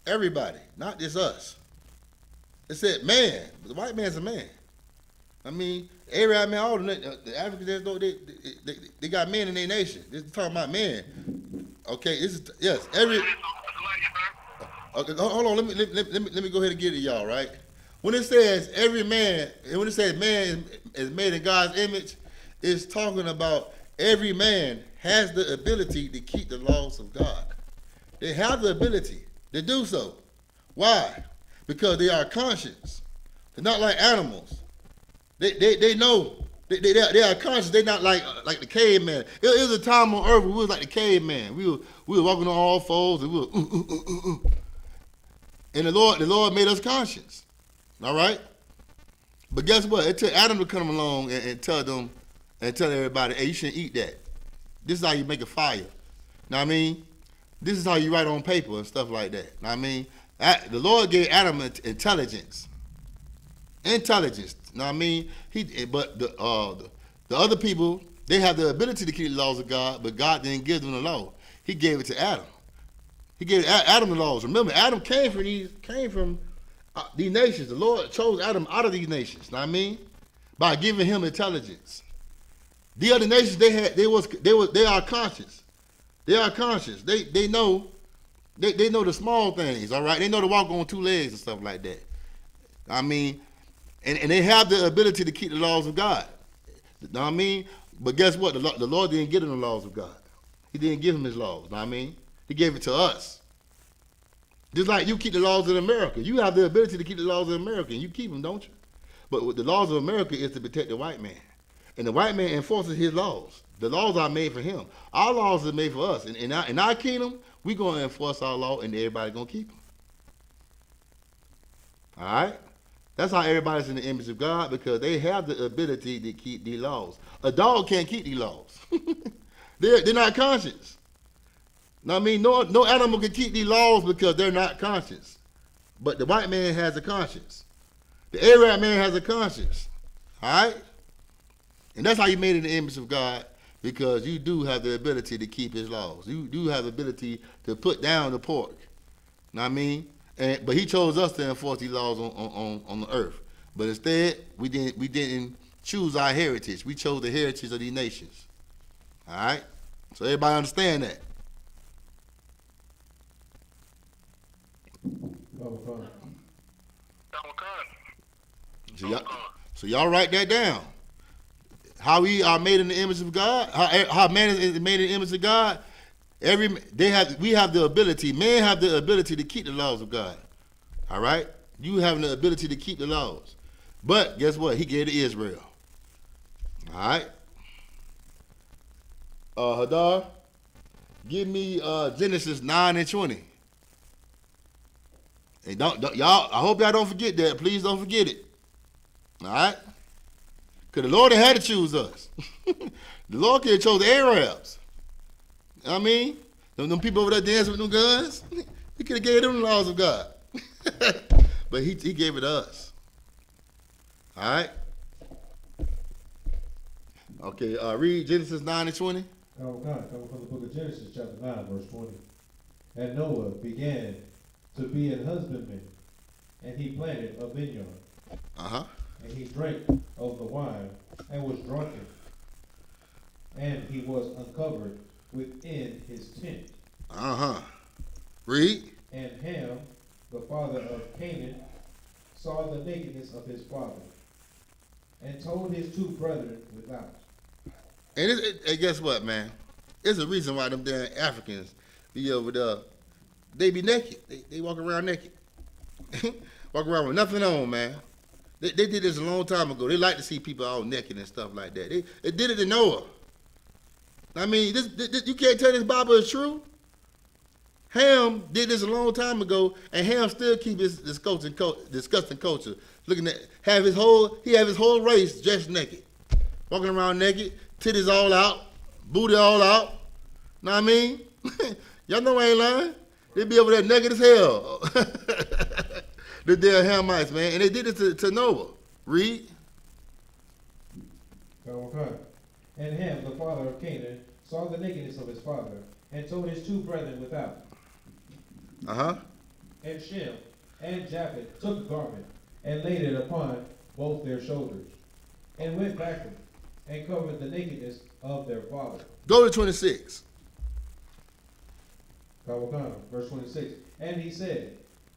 Everybody, not just us. It said man, but the white man's a man. I mean, Arab man, all the Africans, they got men in their nation. This is talking about men. Okay, this is yes. Okay, hold on. Let me go ahead and get it, y'all. Right. When it says every man, and when it says man is made in God's image, it's talking about every man has the ability to keep the laws of God. They have the ability to do so. Why? Because they are conscious. They're not like animals. They know. They are conscious. They're not like the caveman. It was a time on earth where we was like the caveman. We were walking on all fours and we were And the Lord made us conscious. All right? But guess what? It took Adam to come along and tell everybody, hey, you shouldn't eat that. This is how you make a fire. Know what I mean? This is how you write on paper and stuff like that. Know what I mean? The Lord gave Adam intelligence. Intelligence. Know what I mean? But the other people, they have the ability to keep the laws of God, but God didn't give them the law. He gave it to Adam. He gave Adam the laws. Remember, Adam came from these nations. The Lord chose Adam out of these nations. Know what I mean? By giving him intelligence. The other nations, they are conscious. They are conscious. They know the small things. All right, they know to walk on two legs and stuff like that. I mean, and they have the ability to keep the laws of God. Know what I mean? But guess what? The Lord didn't give them the laws of God. He didn't give them his laws. Know what I mean? He gave it to us. Just like you keep the laws of America. You have the ability to keep the laws of America, and you keep them, don't you? But what the laws of America is to protect the white man. And the white man enforces his laws. The laws are made for him. Our laws are made for us. And in our kingdom, we're going to enforce our law, and everybody's going to keep them. All right? That's how everybody's in the image of God, because they have the ability to keep these laws. A dog can't keep these laws. They're not conscious. Know what I mean? No animal can keep these laws because they're not conscious. But the white man has a conscience. The Arab man has a conscience. All right? And that's how you made in the image of God, because you do have the ability to keep his laws. You do have the ability to put down the pork. Know what I mean? But he chose us to enforce these laws on the earth. But instead, we didn't choose our heritage. We chose the heritage of these nations. All right? So everybody understand that. So y'all write that down. How we are made in the image of God, how man is made in the image of God. We have the ability. Men have the ability to keep the laws of God. All right, you have the ability to keep the laws, but guess what? He gave to Israel. All right, Hadar, give me Genesis 9:20. And don't y'all. I hope y'all don't forget that. Please don't forget it. All right. Because the Lord had to choose us. The Lord could have chose the Arabs. You know what I mean? Them people over there dancing with them guns, he could have gave them the laws of God. But he gave it to us. All right? Okay, read Genesis 9:20. Coming from the book of Genesis, chapter 9, verse 20. And Noah began to be an husbandman, and he planted a vineyard. Uh-huh. And he drank of the wine, and was drunken. And he was uncovered within his tent. Uh-huh. Read. And Ham, the father of Canaan, saw the nakedness of his father, and told his two brethren without. And guess what, man? There's a reason why them damn Africans be over there. They be naked. They walk around naked. Walk around with nothing on, man. They did this a long time ago. They like to see people all naked and stuff like that. They did it to Noah. I mean, this you can't tell this Bible is true. Ham did this a long time ago, and Ham still keep his disgusting culture. Looking at have his whole race dressed naked, walking around naked, titties all out, booty all out. Know what I mean? Y'all know I ain't lying. They be over there naked as hell. The damn Hamites, man, and they did it to Noah. Read. Okay. And Ham, the father of Canaan, saw the nakedness of his father, and told his two brethren without. Uh-huh. And Shem and Japheth took a garment, and laid it upon both their shoulders, and went backward, and covered the nakedness of their father. Go to 26. Verse 26. And he said,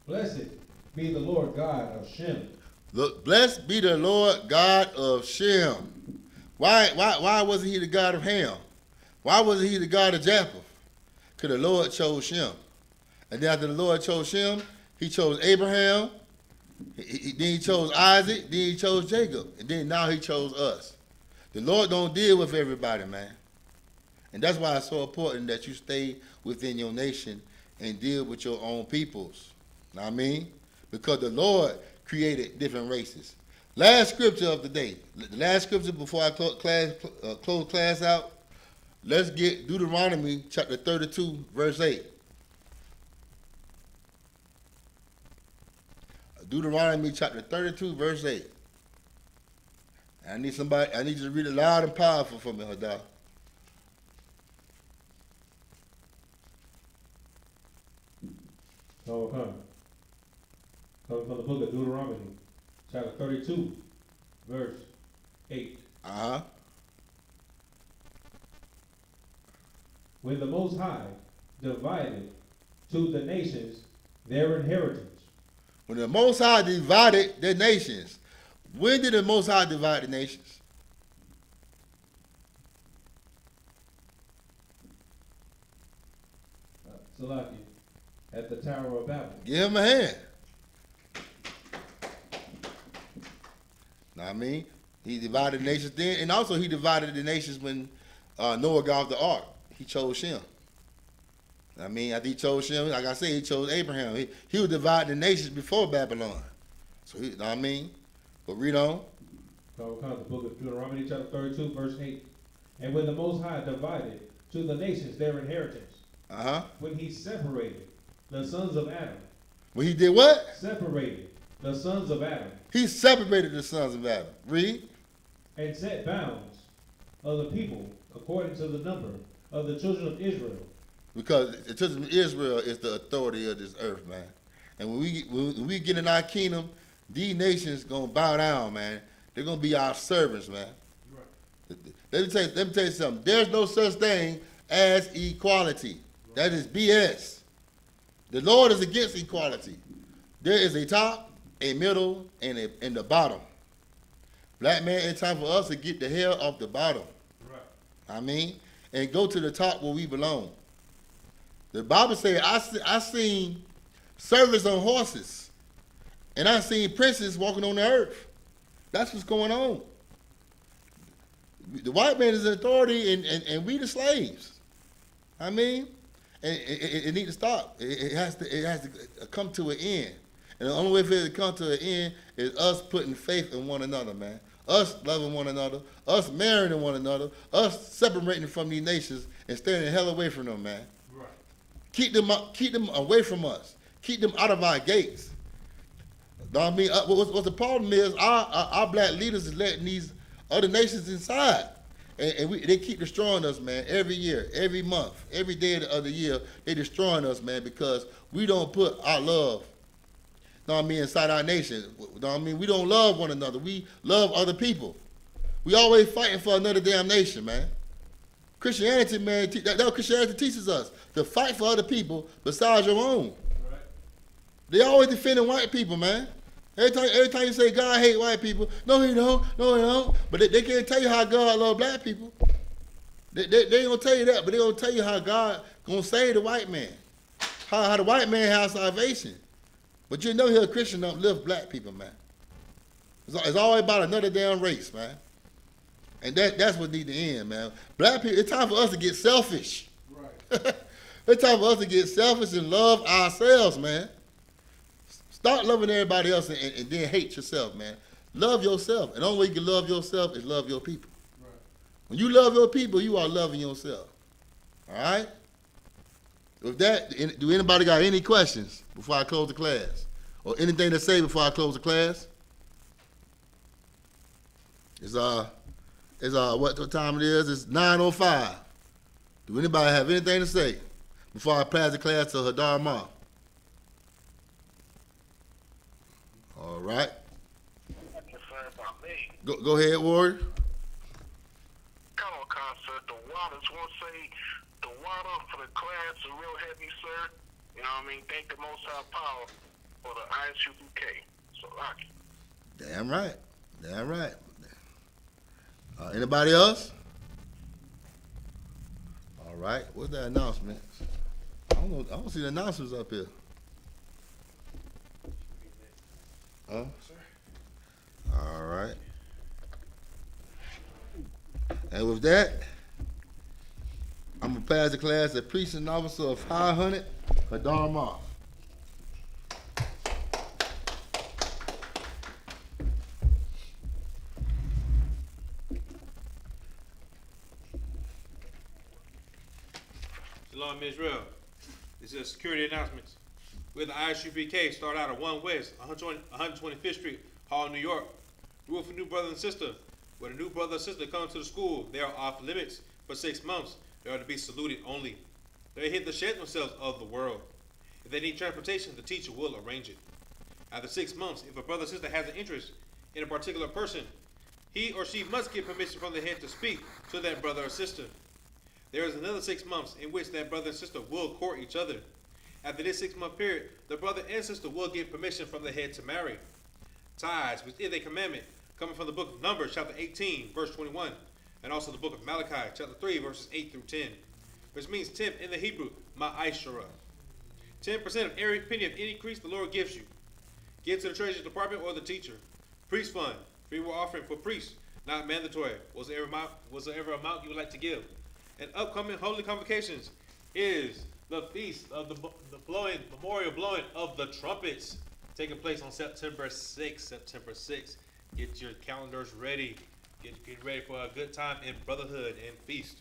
Blessed be the Lord God of Shem. Blessed be the Lord God of Shem. Why wasn't he the God of Ham? Why wasn't he the God of Japheth? Because the Lord chose Shem. And then after the Lord chose Shem, he chose Abraham, then he chose Isaac, then he chose Jacob, and then now he chose us. The Lord don't deal with everybody, man. And that's why it's so important that you stay within your nation and deal with your own peoples. Know what I mean? Because the Lord created different races. Last scripture of the day. The last scripture before I close class out. Let's get Deuteronomy chapter 32, verse 8. Deuteronomy chapter 32, verse 8. I need you to read it loud and powerful for me, Hadar. Coming from the book of Deuteronomy, chapter 32, verse 8. When the Most High divided to the nations their inheritance. When the Most High divided the nations. When did the Most High divide the nations? Salaki, at the Tower of Babel. Give him a hand. Know what I mean? He divided the nations then, and also he divided the nations when Noah got off the ark. He chose Shem. I mean, after he chose Shem, like I said, he chose Abraham. He was dividing the nations before Babylon. So, you know what I mean? But read on. The book of Deuteronomy, chapter 32, verse 8. And when the Most High divided to the nations their inheritance, when he separated the sons of Adam. When he did what? Separated the sons of Adam. He separated the sons of Adam. Read. And set bounds of the people according to the number of the children of Israel. Because the children of Israel is the authority of this earth, man. And when we get in our kingdom, these nations gonna bow down, man. They're gonna be our servants, man. Right. Let me tell you something. There's no such thing as equality. Right. That is BS. The Lord is against equality. There is a top, a middle, and the bottom. Black man, it's time for us to get the hell off the bottom. Right. I mean, and go to the top where we belong. The Bible says, I seen servants on horses, and I seen princes walking on the earth. That's what's going on. The white man is in authority, and we the slaves. I mean, and it needs to stop. It has to come to an end. And the only way for it to come to an end is us putting faith in one another, man. Us loving one another, us marrying one another, us separating from these nations and staying the hell away from them, man. Right. Keep them away from us. Keep them out of our gates. Know what I mean? What the problem is, our black leaders is letting these other nations inside. And they keep destroying us, man, every year, every month, every day of the year, they destroying us, man, because we don't put our love, know what I mean, inside our nation. Know what I mean? We don't love one another. We love other people. We always fighting for another damn nation, man. Christianity, man, that's what Christianity teaches us, to fight for other people besides your own. Right. They always defending white people, man. Every time you say God hate white people, no he don't. But they can't tell you how God love black people. They ain't gonna tell you that, but they gonna tell you how God gonna save the white man. How the white man has salvation. But you know here a Christian don't live black people, man. It's always about another damn race, man. And that's what need to end, man. Black people, it's time for us to get selfish. Right. It's time for us to get selfish and love ourselves, man. Start loving everybody else and then hate yourself, man. Love yourself. And the only way you can love yourself is love your people. Right. When you love your people, you are loving yourself. All right? With that, do anybody got any questions before I close the class? Or anything to say before I close the class? It's what time it is? It's 9:05. Do anybody have anything to say before I pass the class to Hadar Ma? All right. About me. Go ahead, Warrior. Come on, sir. The water, just want to say, the water for the class is real heavy, sir. You know what I mean? Thank the Most High Power for the I.S.U.P.K. So, rocky. Damn right. Damn right. Anybody else? All right. What's that announcement? I don't see the announcements up here. Huh? All right. And with that, I'm going to pass the class to Precinct Officer of 500, Hadar Moff. Shalom, Israel. This is security announcements. With the I.S.U.P.K. start out at 1 West, 125th Street, Hall, New York. Rule for new brother and sister. When a new brother or sister comes to the school, they are off limits for 6 months. They are to be saluted only. They hit the shed themselves of the world. If they need transportation, the teacher will arrange it. After 6 months, if a brother or sister has an interest in a particular person, he or she must get permission from the head to speak to that brother or sister. There is another 6 months in which that brother and sister will court each other. After this 6-month period, the brother and sister will get permission from the head to marry. Tithes, which is a commandment, coming from the book of Numbers, chapter 18, verse 21, and also the book of Malachi, chapter 3, verses 8 through 10, which means tenth in the Hebrew, ma'ashara. 10% of every penny of any increase the Lord gives you. Give to the treasury department or the teacher. Priest fund, free will offering for priests, not mandatory, whatsoever amount you would like to give. And upcoming holy convocations is the feast of the memorial blowing of the trumpets, taking place on September 6th. Get your calendars ready. Get ready for a good time in brotherhood and feast.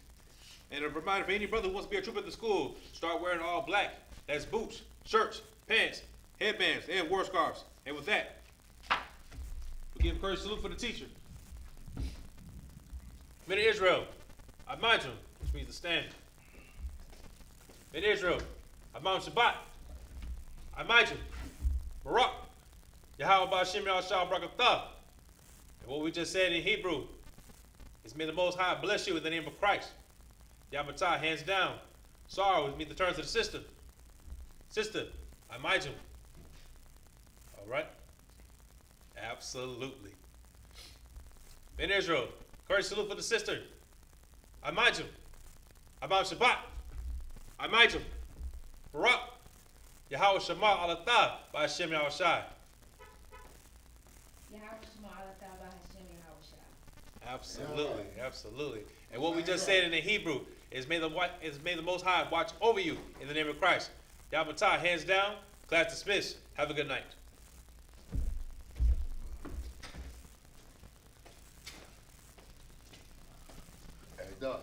And a reminder for any brother who wants to be a trooper at the school, start wearing all black. That's boots, shirts, pants, headbands, and war scarves. And with that, we give a courteous salute for the teacher. Men of Israel, Imagine, which means to stand. In Israel, Amam Shabbat, Imagine, Barak, Yahweh Ba'Shem Yahshua Brakatah. And what we just said in Hebrew is, may the Most High bless you in the name of Christ. Yabatah, hands down. Sorrow, which means to turn to the sister. Sister, Imagine. All right? Absolutely. In Israel, courage salute for the sister. Imagine. Amam Shabbat. Imagine. Barak. Yahweh Shema Alatah by Hashem Yahushai. Absolutely, absolutely. And what we just said in the Hebrew is, may the Most High watch over you in the name of Christ. Yabatah, hands down. Class dismissed. Have a good night. Hey, Doc.